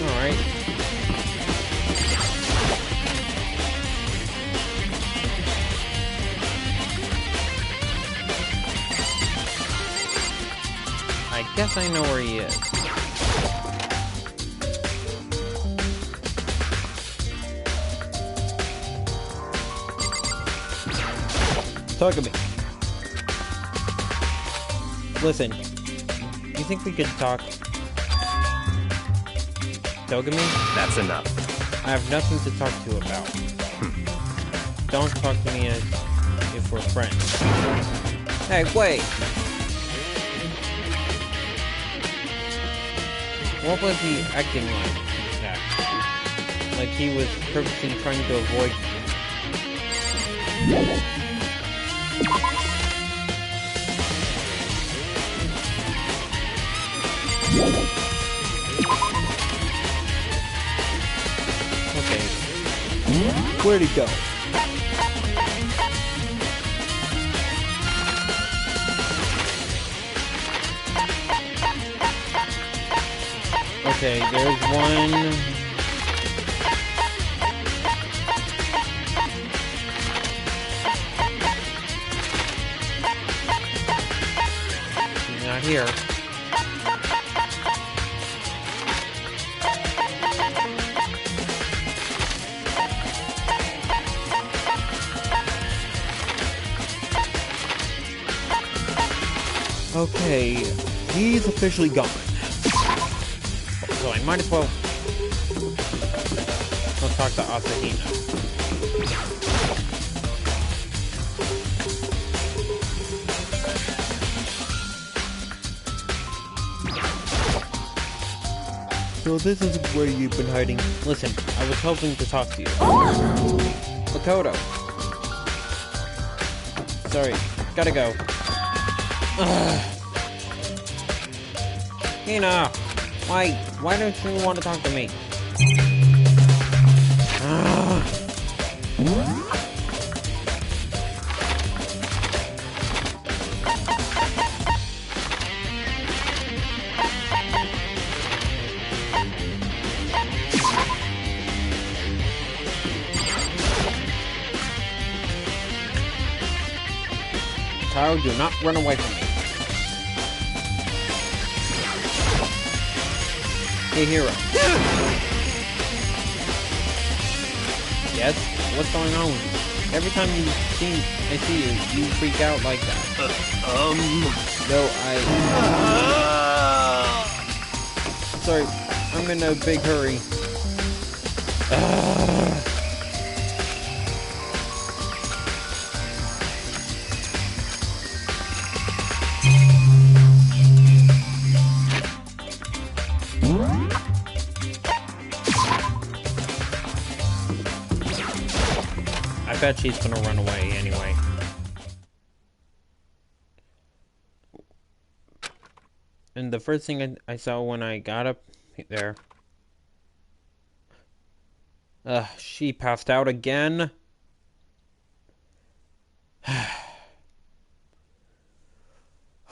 Alright. I guess I know where he is. Talk to me. Listen, you think we could talk? Dogami? That's enough. I have nothing to talk to you about. Don't talk to me as if we're friends. Hey, wait! What was he acting like? Like he was purposely trying to avoid... Okay. Where'd he go? Okay, there's one. He's not here. Okay, he's officially gone. So I might as well go talk to Asahina. So this is where you've been hiding. Listen, I was hoping to talk to you. Makoto. Sorry, gotta go. Hina! Why don't you want to talk to me? Taro, do not run away from me. Hey, hero. Yes? What's going on with you? Every time I see you, you freak out like that. No, Sorry, I'm in a big hurry. I bet she's gonna run away anyway. And the first thing I saw when I got up there... she passed out again.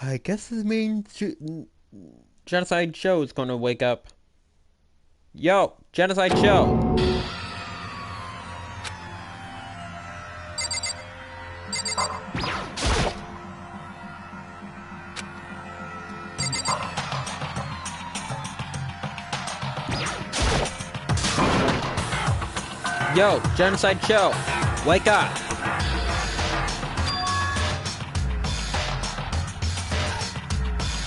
I guess this means Genocide Show is gonna wake up. Yo, Genocide Show! Yo, Genocide Show, wake up!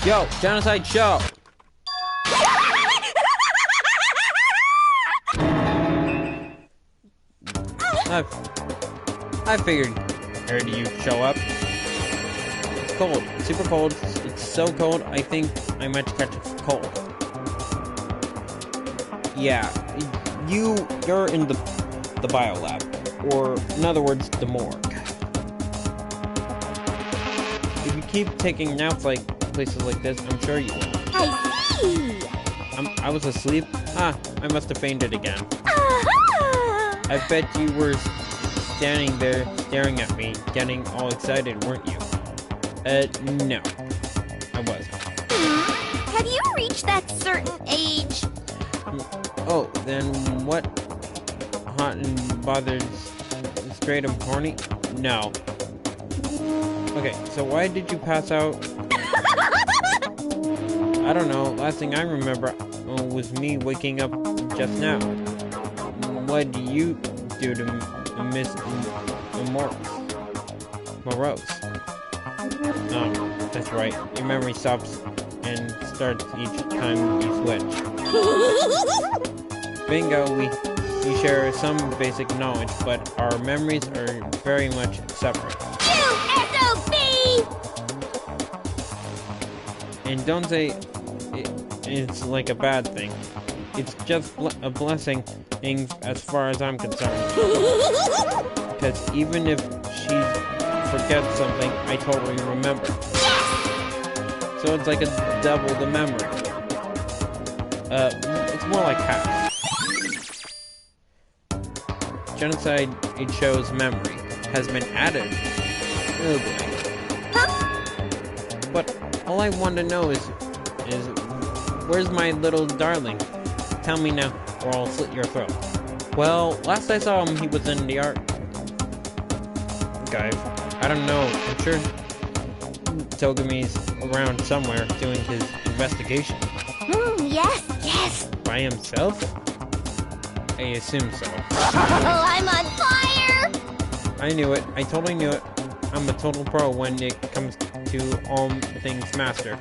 Yo, Genocide Show! I figured you'd show up. It's cold, super cold. It's so cold, I think I might catch a cold. Yeah, you're in the biolab, or in other words, the morgue. If you keep taking naps like places like this, I'm sure you will. I see! I was asleep? I must have fainted again. Aha! I bet you were standing there staring at me, getting all excited, weren't you? No. I wasn't. Have you reached that certain age? Oh, then what? Hot and bothered, straight up horny? No. Okay, so why did you pass out? I don't know. Last thing I remember was me waking up just now. What do you do to Miss Morose? Oh, that's right. Your memory stops and starts each time you switch. Bingo, we share some basic knowledge, but our memories are very much separate. SOB! And don't say it's like a bad thing. It's just a blessing as far as I'm concerned. Because even if she forgets something, I totally remember. Yes! So it's like a double the memory. It's more like half. Genocide, it shows memory, has been added. Oh boy. Huh? But all I want to know is where's my little darling? Tell me now, or I'll slit your throat. Well, last I saw him, he was in the archive. I don't know. I'm sure Togami's around somewhere doing his investigation. Yes! By himself? I assume so. Oh, I'm on fire! I knew it. I totally knew it. I'm a total pro when it comes to all things master.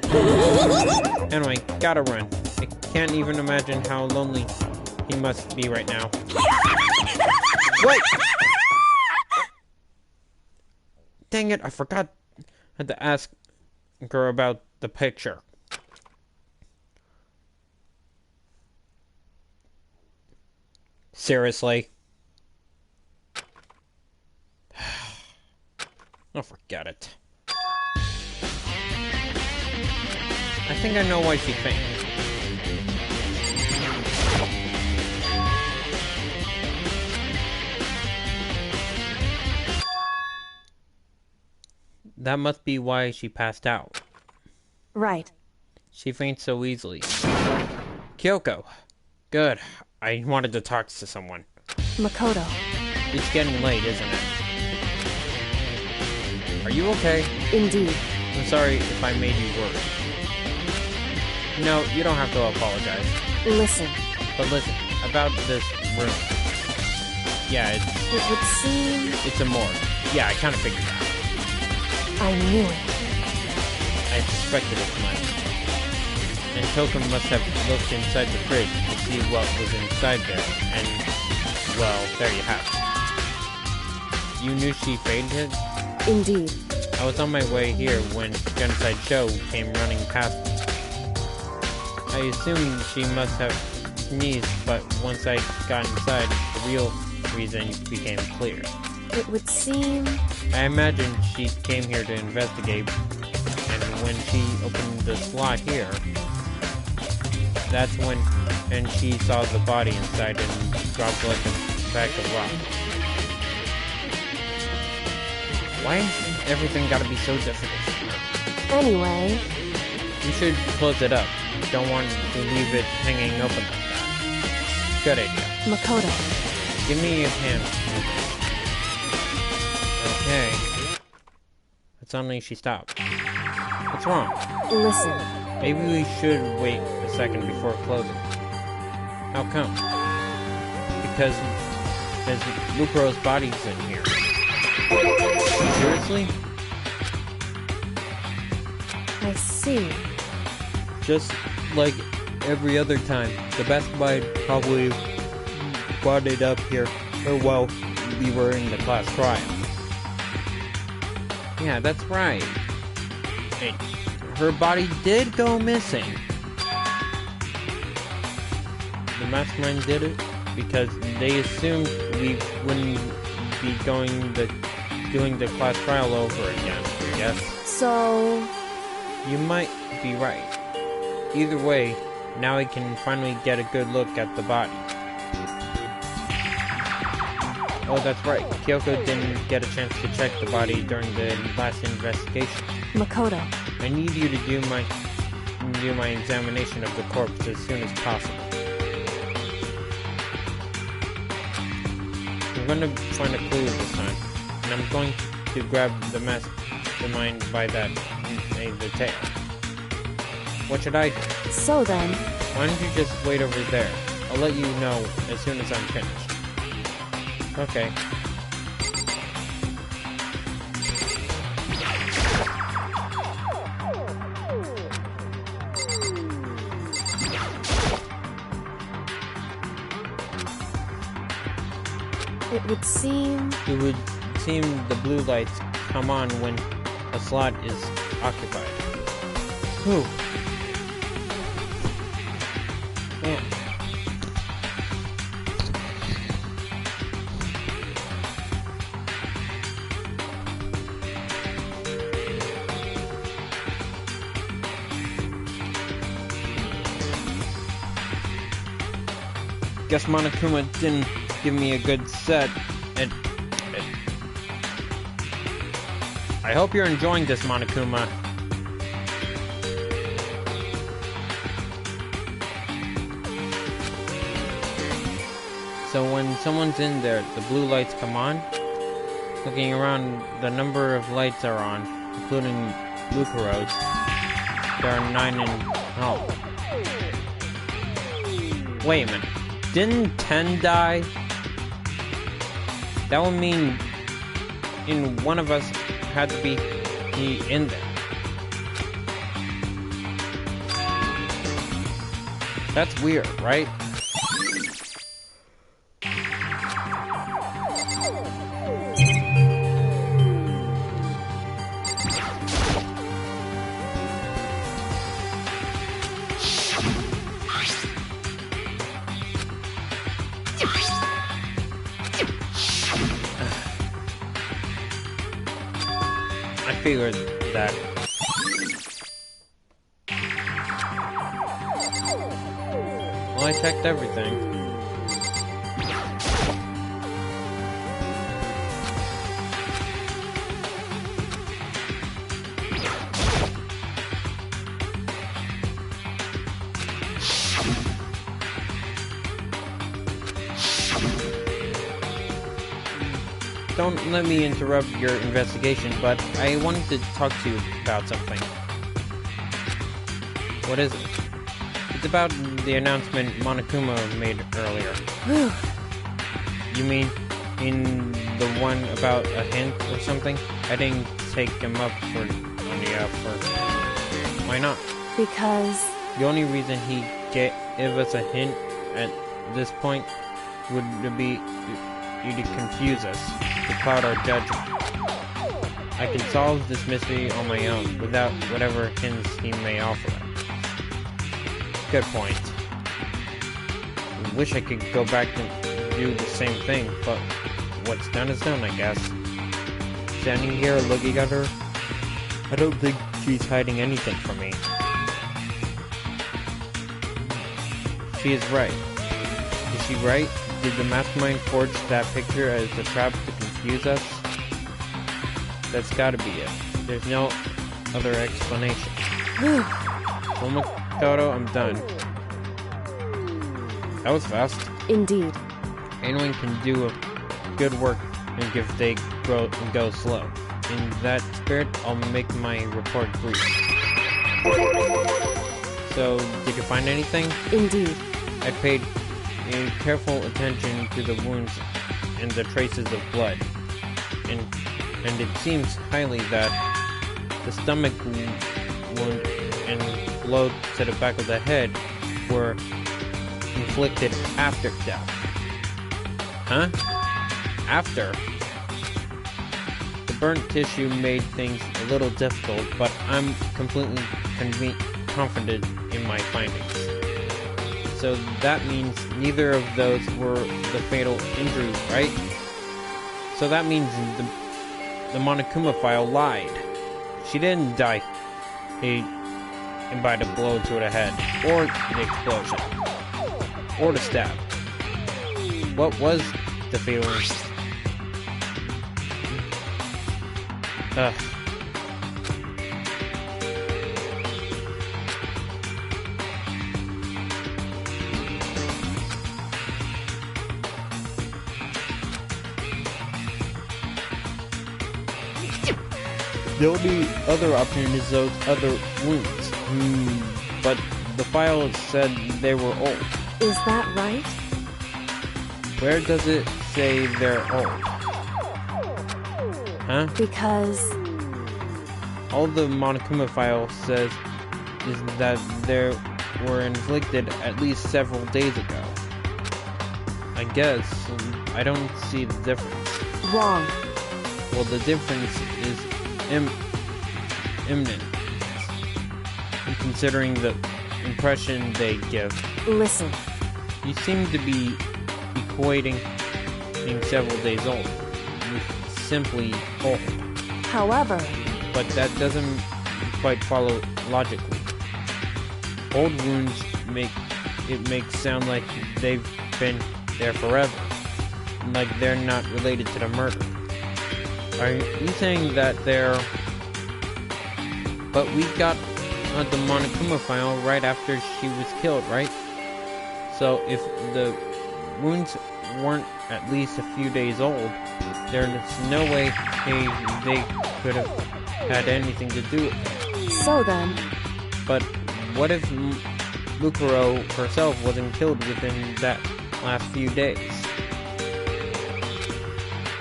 Anyway, gotta run. I can't even imagine how lonely he must be right now. Wait! Dang it, I forgot. I had to ask her about the picture. Seriously? Oh, forget it. I think I know why she fainted. That must be why she passed out. Right. She faints so easily. Kyoko. Good. I wanted to talk to someone. Makoto. It's getting late, isn't it? Are you okay? Indeed. I'm sorry if I made you worry. No, you don't have to apologize. Listen. But listen, about this room. Yeah, It would seem... it's a morgue. Yeah, I kind of figured that. I knew it. I suspected as much. And Token must have looked inside the fridge to see what was inside there, and, well, there you have it. You knew she fainted? Indeed. I was on my way here when Genocide Show came running past me. I assumed she must have sneezed, but once I got inside, the real reason became clear. It would seem... I imagined she came here to investigate, and when she opened the slot here, that's when she saw the body inside and dropped like a bag of rock. Why has everything gotta be so difficult? Anyway... You should close it up. Don't want to leave it hanging open like that. Good idea. Makoto. Give me your hand. Okay. But suddenly she stopped. What's wrong? Listen. Maybe we should wait a second before closing. How come? Because Mukuro's body's in here. Seriously? I see. Just like every other time, the Best Buy probably brought it up here, or well, we were in the class trial. Yeah, that's right. Hey, her body did go missing. The mastermind did it because they assumed we wouldn't be doing the class trial over again, yes? So... You might be right. Either way, now I can finally get a good look at the body. Oh, that's right. Kyoko didn't get a chance to check the body during the last investigation. Makoto. I need you to do my examination of the corpse as soon as possible. I'm going to find a clue this time, and I'm going to grab the mastermind by the tail. What should I do? So then, Why don't you just wait over there? I'll let you know as soon as I'm finished. Okay. it would seem... It would seem the blue lights come on when a slot is occupied. Whew. Man. Guess Monokuma didn't give me a good set. I hope you're enjoying this, Monokuma. So when someone's in there, the blue lights come on. Looking around, the number of lights are on, including Mukuro's. There are 9 in all. Wait a minute. Didn't 10 die? That would mean one of us had to be in there. That's weird, right? I figured that. Well, I checked everything. Don't let me interrupt your investigation, but I wanted to talk to you about something. What is it? It's about the announcement Monokuma made earlier. You mean in the one about a hint or something? I didn't take him up on the offer. Why not? Because... The only reason he gave us a hint at this point would be to confuse us, to cloud our judgment. I can solve this mystery on my own, without whatever hints he may offer. Good point. I wish I could go back and do the same thing, but what's done is done, I guess. Standing here looking at her, I don't think she's hiding anything from me. She is right. Is she right? Did the mastermind forge that picture as a trap to confuse us? That's gotta be it. There's no other explanation. Well, Makoto, I'm done. That was fast. Indeed. Anyone can do a good work if they go slow. In that spirit, I'll make my report brief. So, did you find anything? Indeed. I paid careful attention to the wounds and the traces of blood, and it seems highly that the stomach wound and blow to the back of the head were inflicted after death. Huh? After? The burnt tissue made things a little difficult, but I'm completely confident in my findings. So that means neither of those were the fatal injury, right? So that means the Monokuma file lied. She didn't die by the blow to the head, or the explosion, or the stab. What was the fatal injury? The only other option is those other wounds. but the file said they were old. Is that right? Where does it say they're old? Huh? Because All the Monokuma file says is that they were inflicted at least several days ago. I guess I don't see the difference. wrong. Well, the difference is imminent, considering the impression they give. Listen, You seem to be equating being several days old with simply old, however, but that doesn't quite follow logically. Old wounds make it sound like they've been there forever, like they're not related to the murder. Are you saying that they're... But we got the Monokuma file right after she was killed, right? So if the wounds weren't at least a few days old, there's no way they could have had anything to do with it. so then, But what if Mukuro herself wasn't killed within that last few days?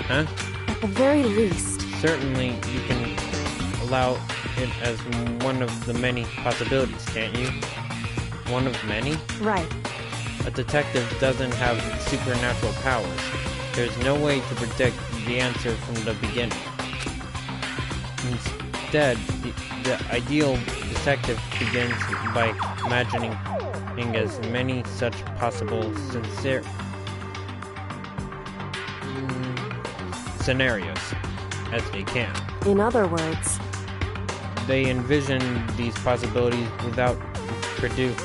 Huh? at the very least, Certainly you can allow it as one of the many possibilities, can't you? One of many? right. A detective doesn't have supernatural powers. There's no way to predict the answer from the beginning. Instead, the ideal detective begins by imagining as many such possible scenarios as they can. In other words, They envision these possibilities without prejudice,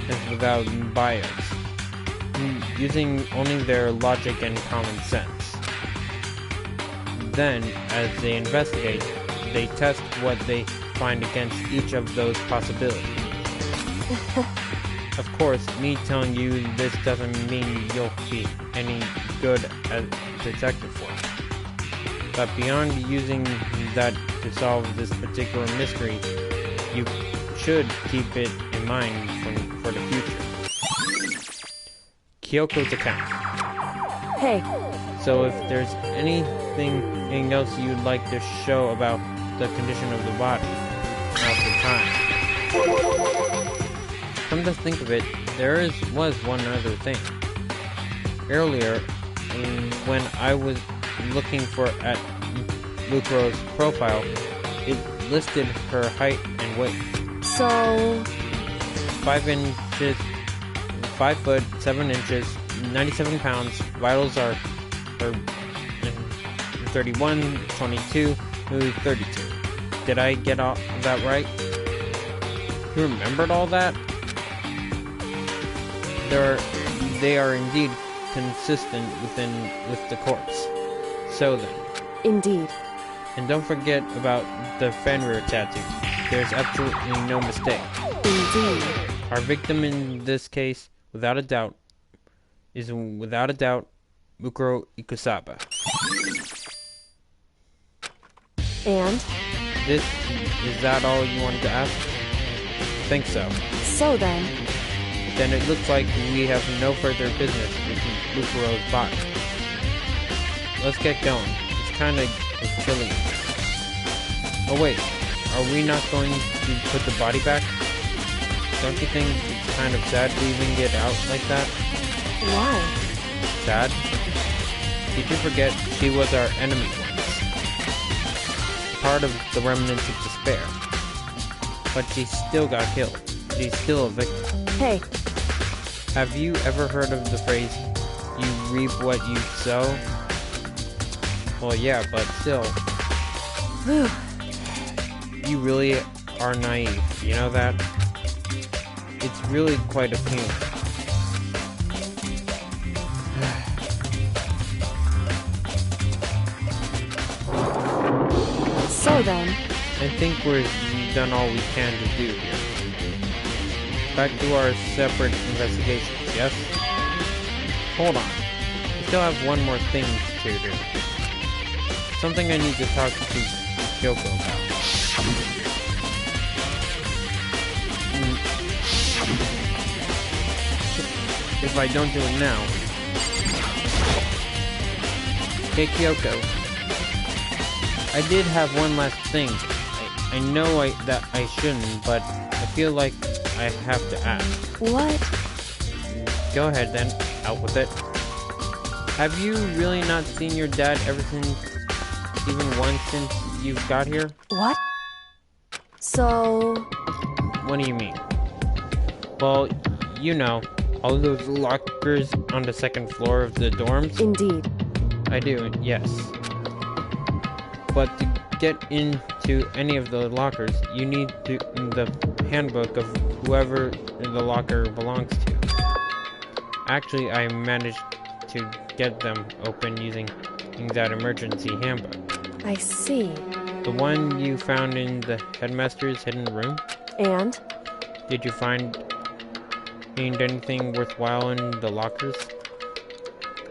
and without bias, using only their logic and common sense. Then, as they investigate, they test what they find against each of those possibilities. Of course, me telling you this doesn't mean you'll be any good as a detective work. But beyond using that to solve this particular mystery, you should keep it in mind for the future. Kyoko's account. hey, So if there's anything else you'd like to show about the condition of the body, now's the time. Come to think of it, was one other thing. Earlier, when I was looking at Mukuro's profile, it listed her height and weight. so 5 inches, 5 foot 7 inches, 97 pounds. Vitals are 31, 22, 32. Did I get all that right? You remembered all that? They are indeed consistent with the corpse. So then. indeed, And don't forget about the Fenrir tattoo. There's absolutely no mistake. indeed. Our victim in this case, without a doubt, Mukuro Ikusaba. And Is that all you wanted to ask? I think so. so then, Then it looks like we have no further business with Mukuro's body. Let's get going. It's kind of chilly. Oh wait, are we not going to put the body back? Don't you think it's kind of sad leaving it out like that? why? Sad? Did you forget she was our enemy once? Part of the remnants of despair. But she still got killed. She's still a victim. Hey, Have you ever heard of the phrase, you reap what you sow? Well, yeah, but still, whew, you really are naive, you know that? It's really quite a feeling. so then, I think we've done all we can to do here. Back to our separate investigations, yes? Hold on. We still have one more thing to do. Something I need to talk to Kyoko about. If I don't do it now... Hey Kyoko, I did have one last thing. I know that I shouldn't, but I feel like I have to ask. What? Go ahead then, out with it. Have you really not seen your dad even once since you got here? What? So... What do you mean? Well, you know, all those lockers on the second floor of the dorms? Indeed. I do, yes. But to get into any of the lockers, you need the handbook of whoever the locker belongs to. Actually, I managed to get them open using that emergency handbook. I see. The one you found in the headmaster's hidden room? And? Did you find anything worthwhile in the lockers?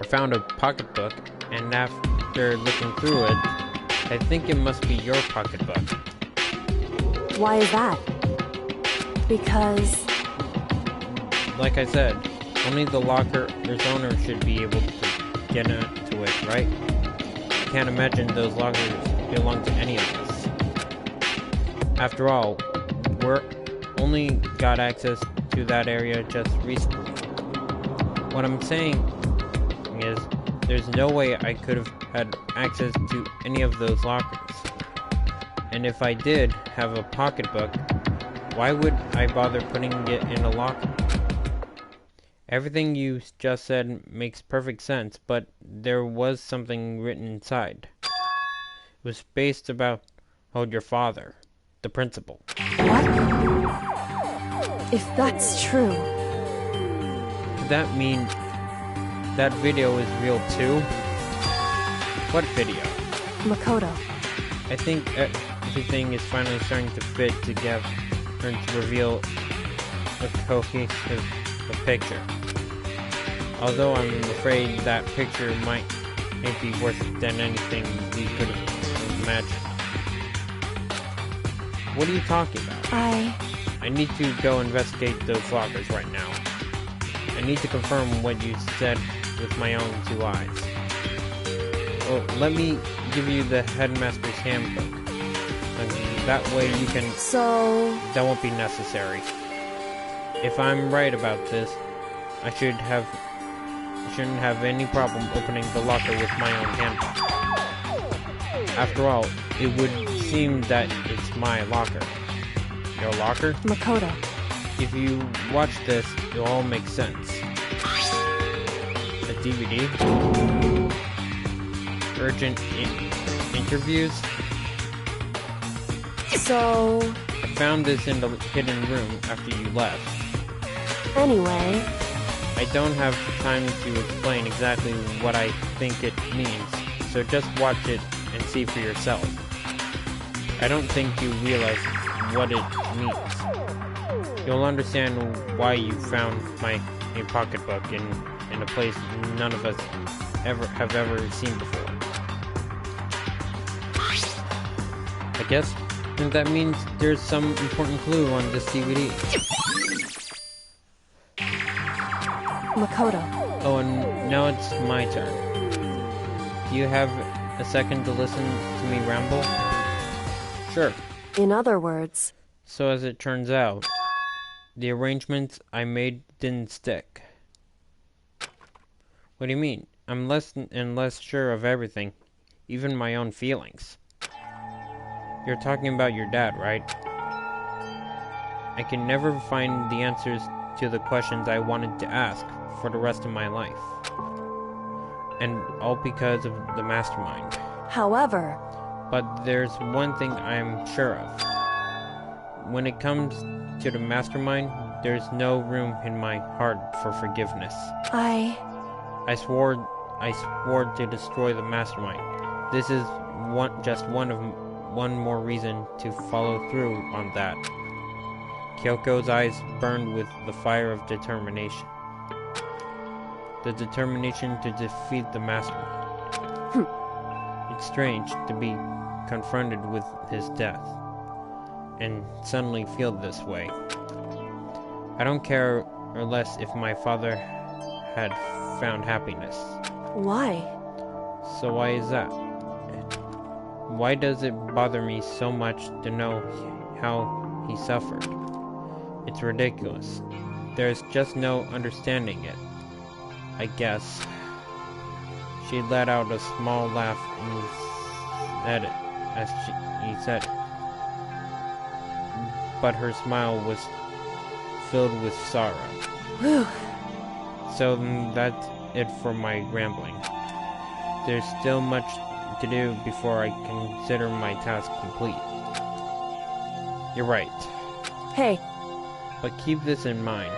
I found a pocketbook, and after looking through it, I think it must be your pocketbook. Why is that? Because... Like I said, only the locker's owner should be able to get into it, right? I can't imagine those lockers belong to any of us. After all, we're only got access to that area just recently. What I'm saying is, there's no way I could have had access to any of those lockers. And if I did have a pocketbook, why would I bother putting it in a locker? Everything you just said makes perfect sense, but there was something written inside. It was based about your father, the principal. What? If that's true... Does that mean that video is real too? What video? Makoto. I think everything is finally starting to fit together and to reveal a cohesive picture. Although I'm afraid that picture might be worse than anything we could have imagined. What are you talking about? I need to go investigate those lockers right now. I need to confirm what you said with my own two eyes. Well, let me give you the headmaster's handbook. That way you can... So... That won't be necessary. If I'm right about this, I shouldn't have any problem opening the locker with my own handbook. After all, it would seem that it's my locker. Your locker? Makoto. If you watch this, it'll all make sense. A DVD? Urgent interviews? So... I found this in the hidden room after you left. Anyway... I don't have time to explain exactly what I think it means, so just watch it and see for yourself. I don't think you realize what it means. You'll understand why you found my pocketbook in a place none of us have ever seen before. I guess that means there's some important clue on this DVD. Makoto. Oh, and now it's my turn. Do you have a second to listen to me ramble? Sure. In other words... So as it turns out, the arrangements I made didn't stick. What do you mean? I'm less and less sure of everything, even my own feelings. You're talking about your dad, right? I can never find the answers to the questions I wanted to ask for the rest of my life. And all because of the mastermind. However... But there's one thing I'm sure of. When it comes to the mastermind, there's no room in my heart for forgiveness. I swore to destroy the mastermind. This is one more reason to follow through on that. Kyoko's eyes burned with the fire of determination. The determination to defeat the mastermind. It's strange to be confronted with his death, and suddenly feel this way. I don't care or less if my father had found happiness. Why? So why is that? Why does it bother me so much to know how he suffered? It's ridiculous. There's just no understanding it, I guess. She let out a small laugh and said it as he said it. But her smile was filled with sorrow. Whew. So that's it for my rambling. There's still much to do before I consider my task complete. You're right. Hey, But keep this in mind.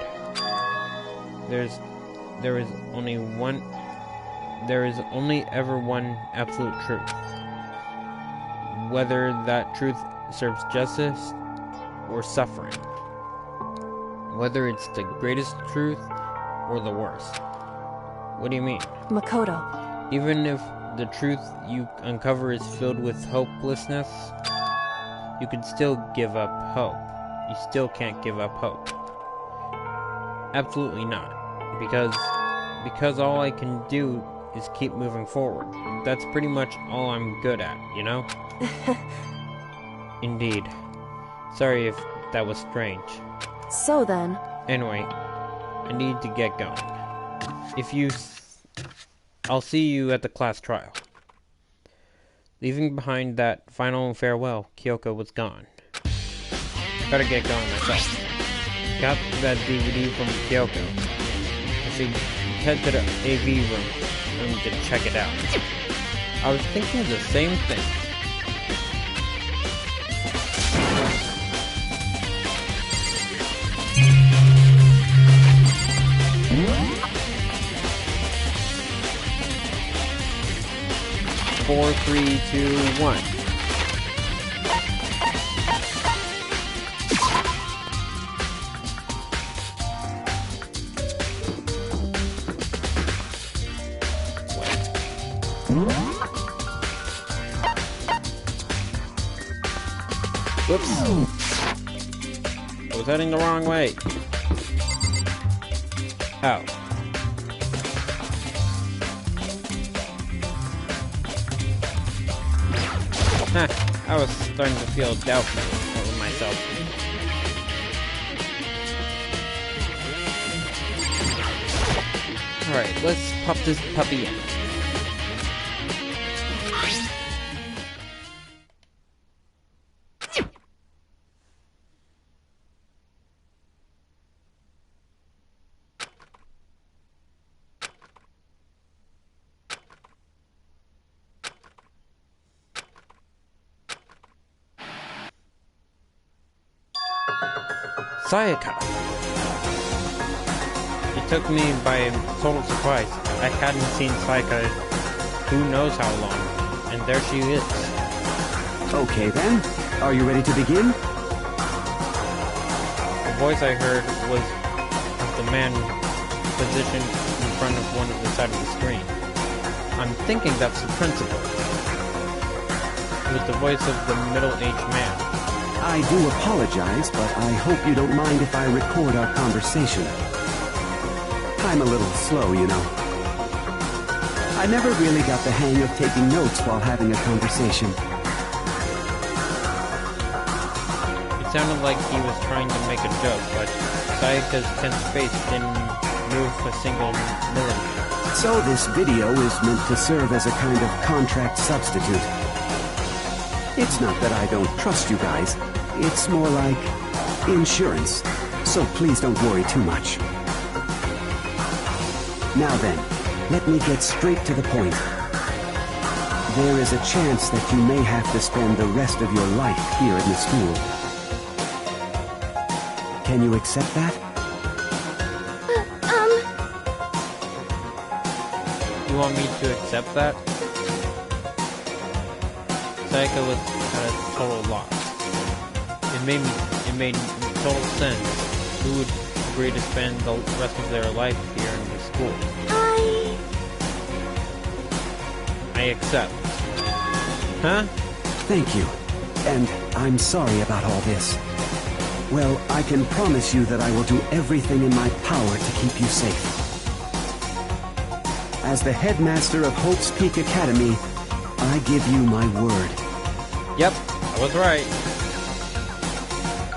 There is only ever one absolute truth. Whether that truth serves justice or suffering. Whether it's the greatest truth or the worst. What do you mean? Makoto. Even if the truth you uncover is filled with hopelessness, you can still give up hope. You still can't give up hope. Absolutely not. Because all I can do is keep moving forward. That's pretty much all I'm good at, you know? Indeed. Sorry if that was strange. So then, Anyway, I need to get going. I'll see you at the class trial. Leaving behind that final farewell, Kyoko was gone. Better get going myself. Got that DVD from Kyoko. I should head to the AV room to check it out. I was thinking the same thing. Four, 3, 2, 1. Whoops. I was heading the wrong way. Ow. Huh, I was starting to feel doubtful over myself. Alright, let's pop this puppy in. Sayaka! It took me by total surprise. I hadn't seen Sayaka who knows how long, and there she is. Okay then, are you ready to begin? The voice I heard was of the man positioned in front of one of the side of the screen. I'm thinking that's the principal. It was the voice of the middle-aged man. I do apologize, but I hope you don't mind if I record our conversation. I'm a little slow, you know. I never really got the hang of taking notes while having a conversation. It sounded like he was trying to make a joke, but Sayaka's tense face didn't move a single millimeter. So this video is meant to serve as a kind of contract substitute. It's not that I don't trust you guys. It's more like insurance. So please don't worry too much. Now then, let me get straight to the point. There is a chance that you may have to spend the rest of your life here in the school. Can you accept that? You want me to accept that? Sayaka was at a total loss. It made total sense. Who would agree to spend the rest of their life here in the school? I accept. Huh? Thank you. And I'm sorry about all this. Well, I can promise you that I will do everything in my power to keep you safe. As the headmaster of Hope's Peak Academy, I give you my word. Yep, I was right.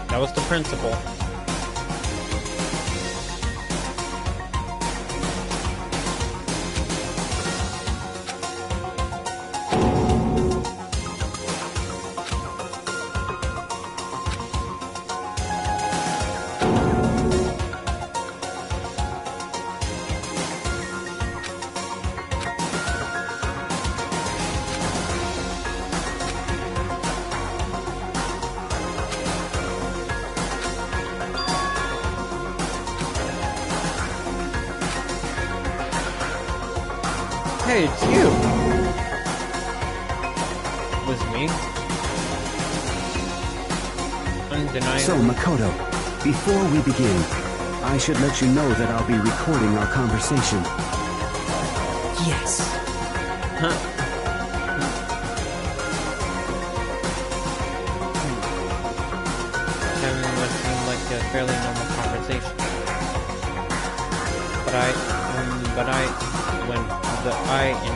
That was the principal. Hey, it's you! Was me? Undeniable. So, Makoto, before we begin, I should let you know that I'll be recording our conversation. Yes. Huh. Having what seemed like a fairly normal conversation. When the I in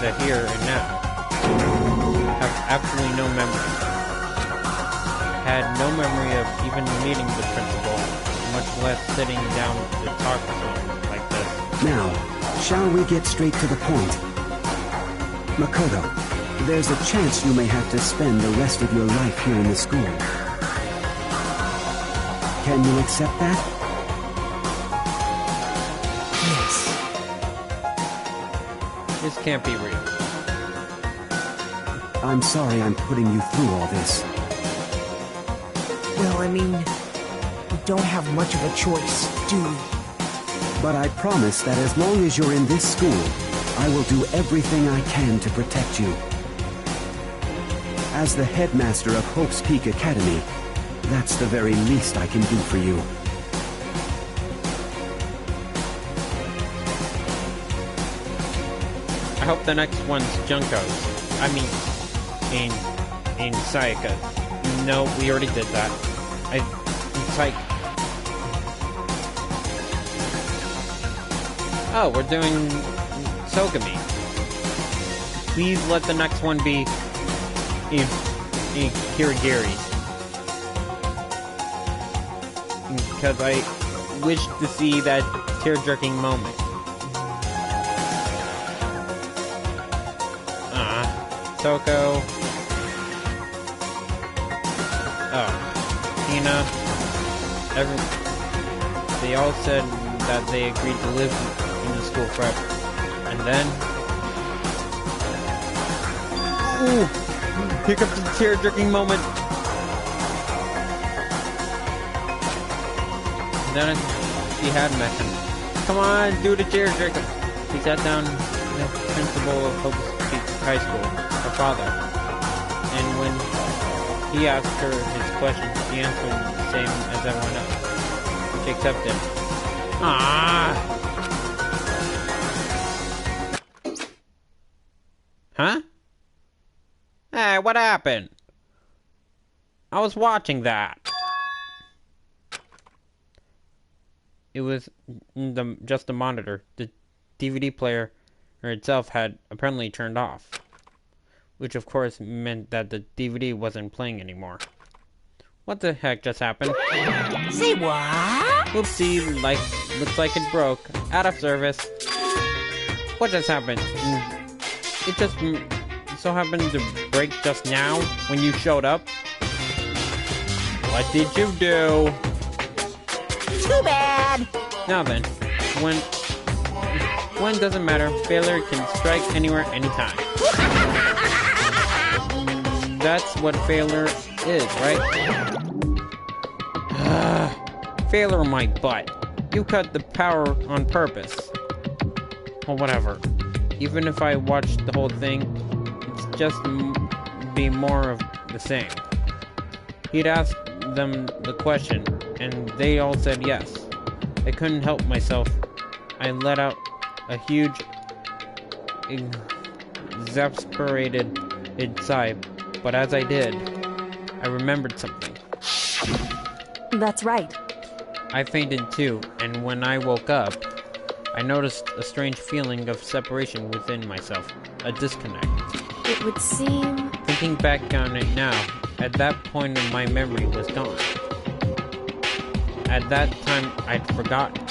the here and now have absolutely no memory. Had no memory of even meeting the principal, much less sitting down to talk to someone like this. Now, shall we get straight to the point? Makoto, there's a chance you may have to spend the rest of your life here in the school. Can you accept that? This can't be real. I'm sorry I'm putting you through all this. Well, I mean, we don't have much of a choice, do we? But I promise that as long as you're in this school, I will do everything I can to protect you. As the headmaster of Hope's Peak Academy, that's the very least I can do for you. I hope the next one's Junko's. I mean, in Sayaka's. No, we already did that. It's like... Oh, we're doing Sogami. Please let the next one be in Kirigiri. Because I wish to see that tear-jerking moment. Toko. Oh. Tina. They all said that they agreed to live in the school forever. And then... Ooh! Here comes the tear-jerking moment! And then she had met him. Come on, do the tear-jerker! He sat down the principal of Hope's Peak High School. Her father, and when he asked her his question, she answered the same as everyone else. She accepted him. Ah! Huh? Hey, what happened? I was watching that. It was just the monitor. The DVD player itself had apparently turned off. Which of course meant that the DVD wasn't playing anymore. What the heck just happened? Say what? Oopsie, looks like it broke. Out of service. What just happened? It just so happened to break just now when you showed up? What did you do? Too bad. Now then, when doesn't matter, failure can strike anywhere, anytime. That's what failure is, right? Failure my butt. You cut the power on purpose. Well, whatever. Even if I watched the whole thing, it's just be more of the same. He'd asked them the question, and they all said yes. I couldn't help myself. I let out a huge exasperated inside, but as I did, I remembered something. That's right. I fainted too, and when I woke up, I noticed a strange feeling of separation within myself, a disconnect. It would seem... Thinking back on it now, at that point my memory was gone. At that time, I'd forgotten.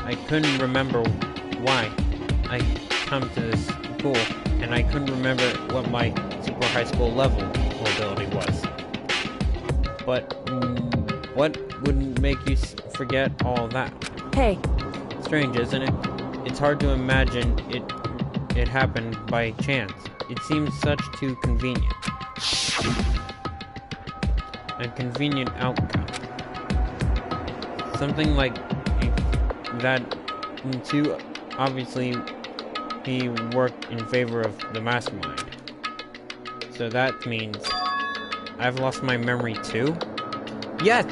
I couldn't remember why I come to this school, and I couldn't remember what my super high school level ability was. But what would make you forget all that? Hey. Strange, isn't it? It's hard to imagine it happened by chance. It seems such too convenient. A convenient outcome. Something like that, too, obviously, he worked in favor of the mastermind. So that means I've lost my memory too? Yes!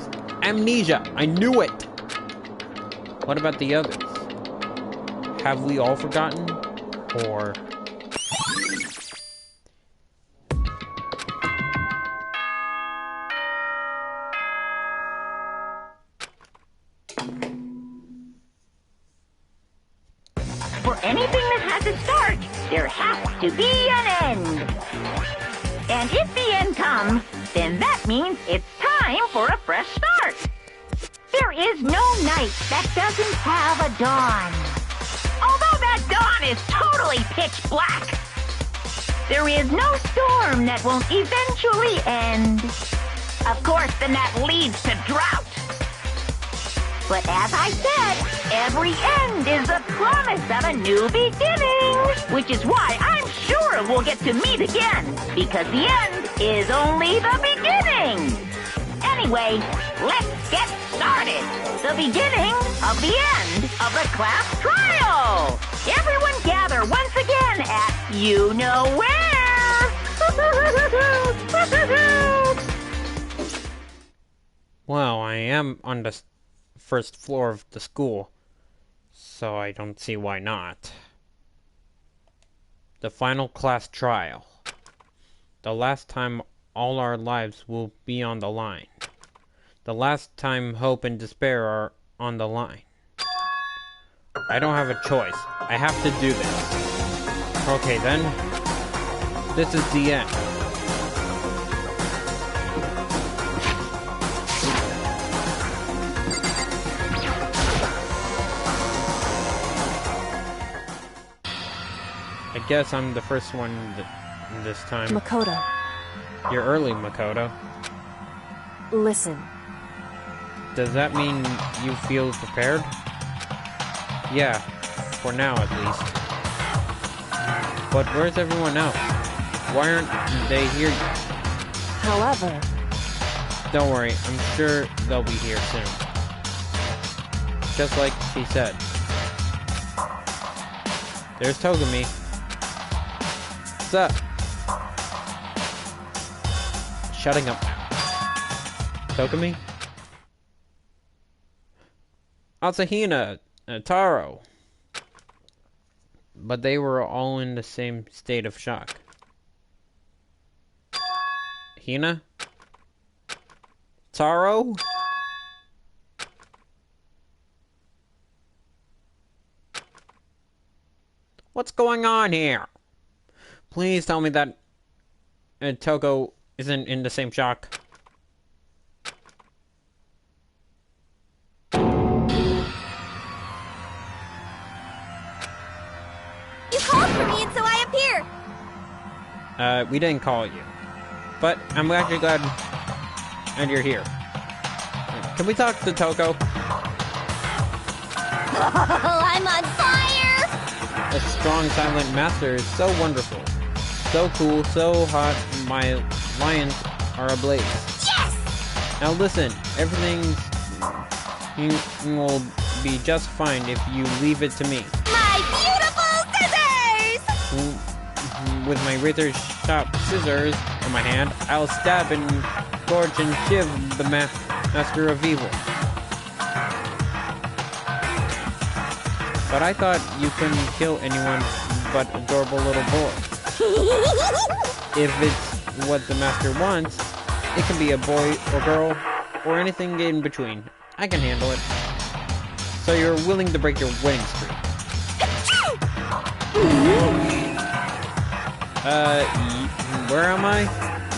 Amnesia! I knew it! What about the others? Have we all forgotten? Or... For anything that has a start, there has to be an end. And if the end comes, then that means it's time for a fresh start. There is no night that doesn't have a dawn. Although that dawn is totally pitch black. There is no storm that won't eventually end. Of course, then that leads to drought. But as I said, every end is the promise of a new beginning. Which is why I'm sure we'll get to meet again. Because the end is only the beginning. Anyway, let's get started. The beginning of the end of the class trial. Everyone gather once again at you-know-where. Well, I am on the first floor of the school, so I don't see why not. The final class trial. The last time all our lives will be on the line. The last time hope and despair are on the line. I don't have a choice. I have to do this. Okay then. This is the end. I guess I'm the first one this time. Makoto. You're early, Makoto. Listen. Does that mean you feel prepared? Yeah, for now at least. But where's everyone else? Why aren't they here yet? However... Don't worry, I'm sure they'll be here soon. Just like she said. There's Togumi. What's up? Shutting up now. Togumi? Asahina, Taro. But they were all in the same state of shock. Hina? Taro? What's going on here? Please tell me that Toko isn't in the same shock. You called for me and so I appeared. We didn't call you. But I'm actually glad and you're here. Can we talk to Toko? Oh, I'm on fire! A strong silent master is so wonderful. So cool, so hot, my lions are ablaze. Yes! Now listen, everything will be just fine if you leave it to me. My beautiful scissors! With my razor sharp scissors in my hand, I'll stab and gorge and shiv the master of evil. But I thought you couldn't kill anyone but adorable little boys. If it's what the master wants, it can be a boy or girl, or anything in between. I can handle it. So you're willing to break your winning streak? Where am I?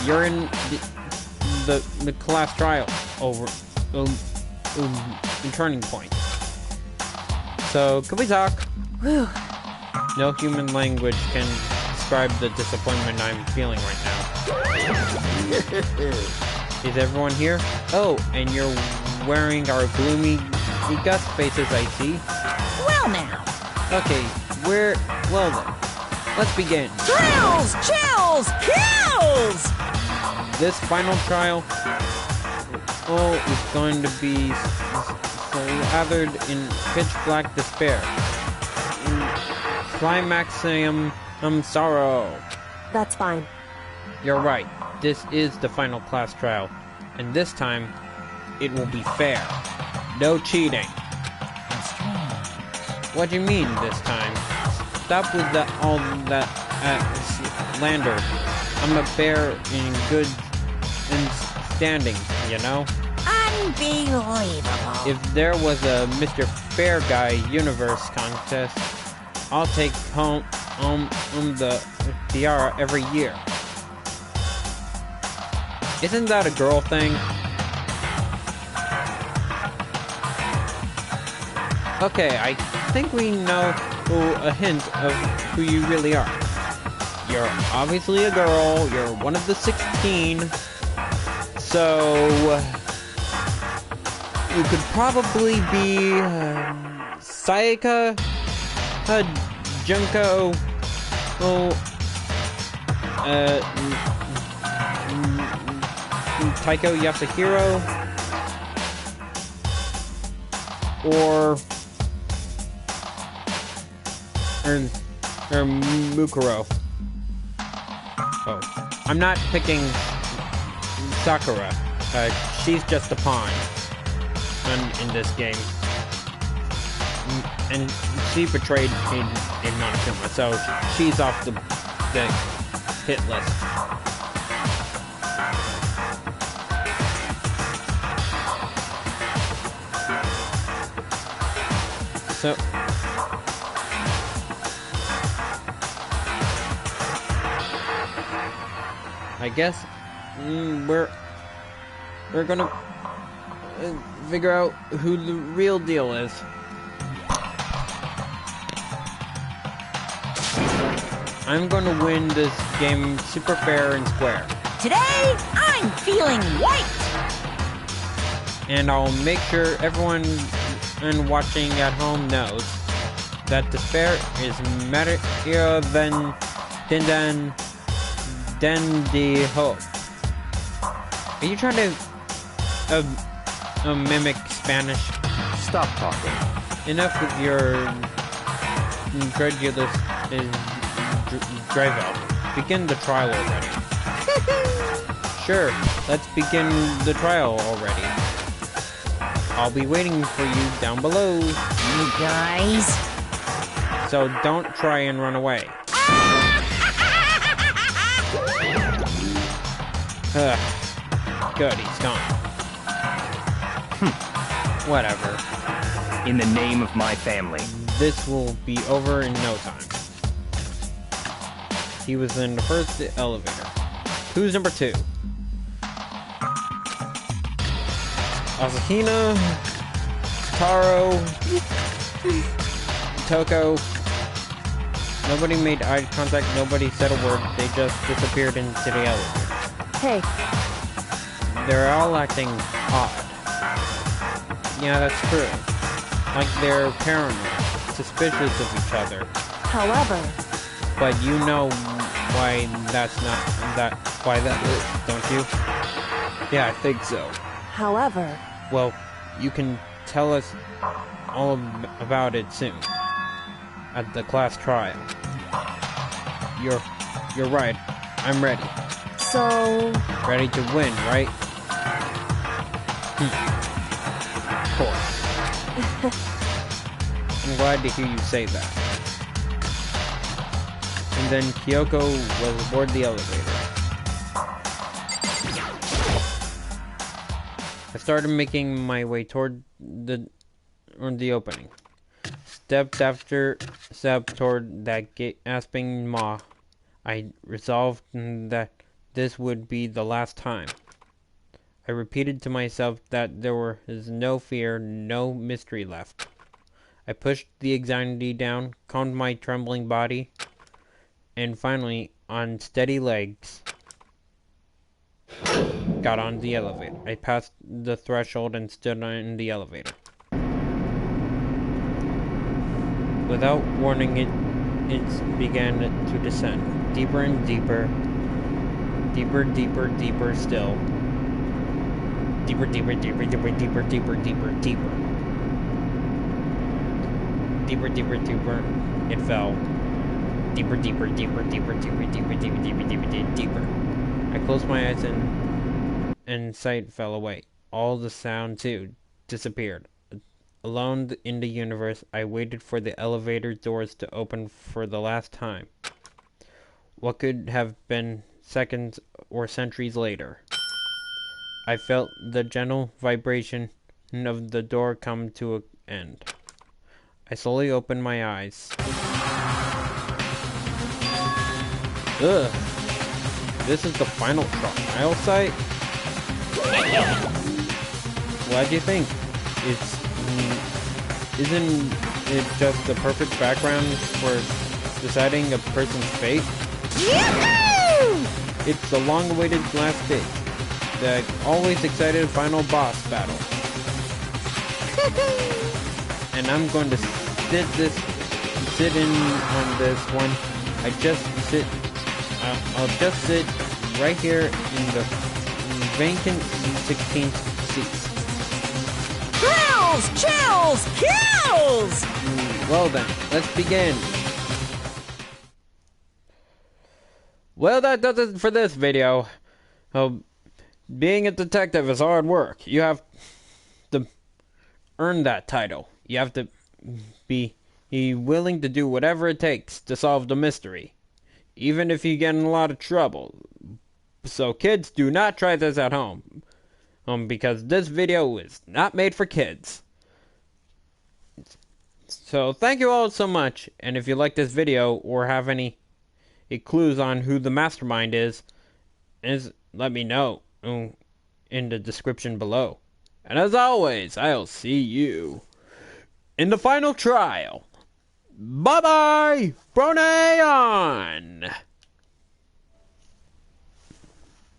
You're in the class trial over turning point. So can we talk? Whew. No human language can describe the disappointment I'm feeling right now. Is everyone here? Oh, and you're wearing our gloomy Gus faces, I see. Well now. Okay, well then, let's begin. Thrills, chills, kills! This final trial, is going to be slathered in pitch black despair. Climaxium sorrow. That's fine. You're right. This is the final class trial, and this time, it will be fair. No cheating. What do you mean this time? Stop with all that slander. I'm a bear in good standing, you know? Unbelievable. If there was a Mr. Fair Guy universe contest, I'll take home the tiara every year. Isn't that a girl thing? Okay, I think we know a hint of who you really are. You're obviously a girl, you're one of the 16, so you could probably be Sayaka, Junko, Taiko Yasuhiro, or Mukuro. Oh, I'm not picking Sakura. She's just a pawn in this game, and she betrayed in Monokuma, so she's off the hit list. So I guess we're gonna figure out who the real deal is. I'm gonna win this game super fair and square. Today, I'm feeling white! And I'll make sure everyone watching at home knows that despair is mightier than the hope. Are you trying to mimic Spanish? Stop talking. Enough with your incredulous drive out. Begin the trial already. Sure, let's begin the trial already. I'll be waiting for you down below. You guys. So don't try and run away. Good, he's gone. Whatever. In the name of my family. This will be over in no time. He was in the first elevator. Who's number 2? Asahina, Taro, Toko. Nobody made eye contact, nobody said a word, they just disappeared into the elevator. Hey. They're all acting odd. Yeah, that's true. Like they're paranoid, suspicious of each other. However... But you know why why that is, don't you? Yeah, I think so. However... Well, you can tell us all about it soon. At the class trial. You're right. I'm ready. So... Ready to win, right? Of course. I'm glad to hear you say that. and then Kyoko was aboard the elevator. I started making my way toward the opening. Step after step toward that gasping maw. I resolved that this would be the last time. I repeated to myself that there was no fear, no mystery left. I pushed the anxiety down, calmed my trembling body, and finally, on steady legs, got on the elevator. I passed the threshold and stood in the elevator. Without warning, it began to descend, deeper and deeper, deeper, deeper, deeper still, deeper, deeper, deeper, deeper, deeper, deeper, deeper, deeper, deeper, deeper, deeper. It fell. Deeper, deeper, deeper, deeper, deeper, deeper, deeper, deeper, deeper, deeper. I closed my eyes and sight fell away. All the sound too disappeared. Alone in the universe, I waited for the elevator doors to open for the last time. What could have been seconds or centuries later? I felt the gentle vibration of the door come to an end. I slowly opened my eyes. Ugh. This is the final trial site? What do you think? Isn't it just the perfect background for deciding a person's fate? Yahoo! It's the long-awaited last stage. The always excited final boss battle. And I'm going to sit in on this one. I'll just sit right here in the vacant 16th seat. Thrills! Chills! Kills! Well then, let's begin. Well, that does it for this video. Being a detective is hard work. You have to earn that title. You have to be willing to do whatever it takes to solve the mystery, even if you get in a lot of trouble. So kids, do not try this at home, because this video is not made for kids. So thank you all so much, and if you like this video or have any clues on who the mastermind is let me know in the description below. And as always, I'll see you in the final trial. Bye-bye! Bronie on!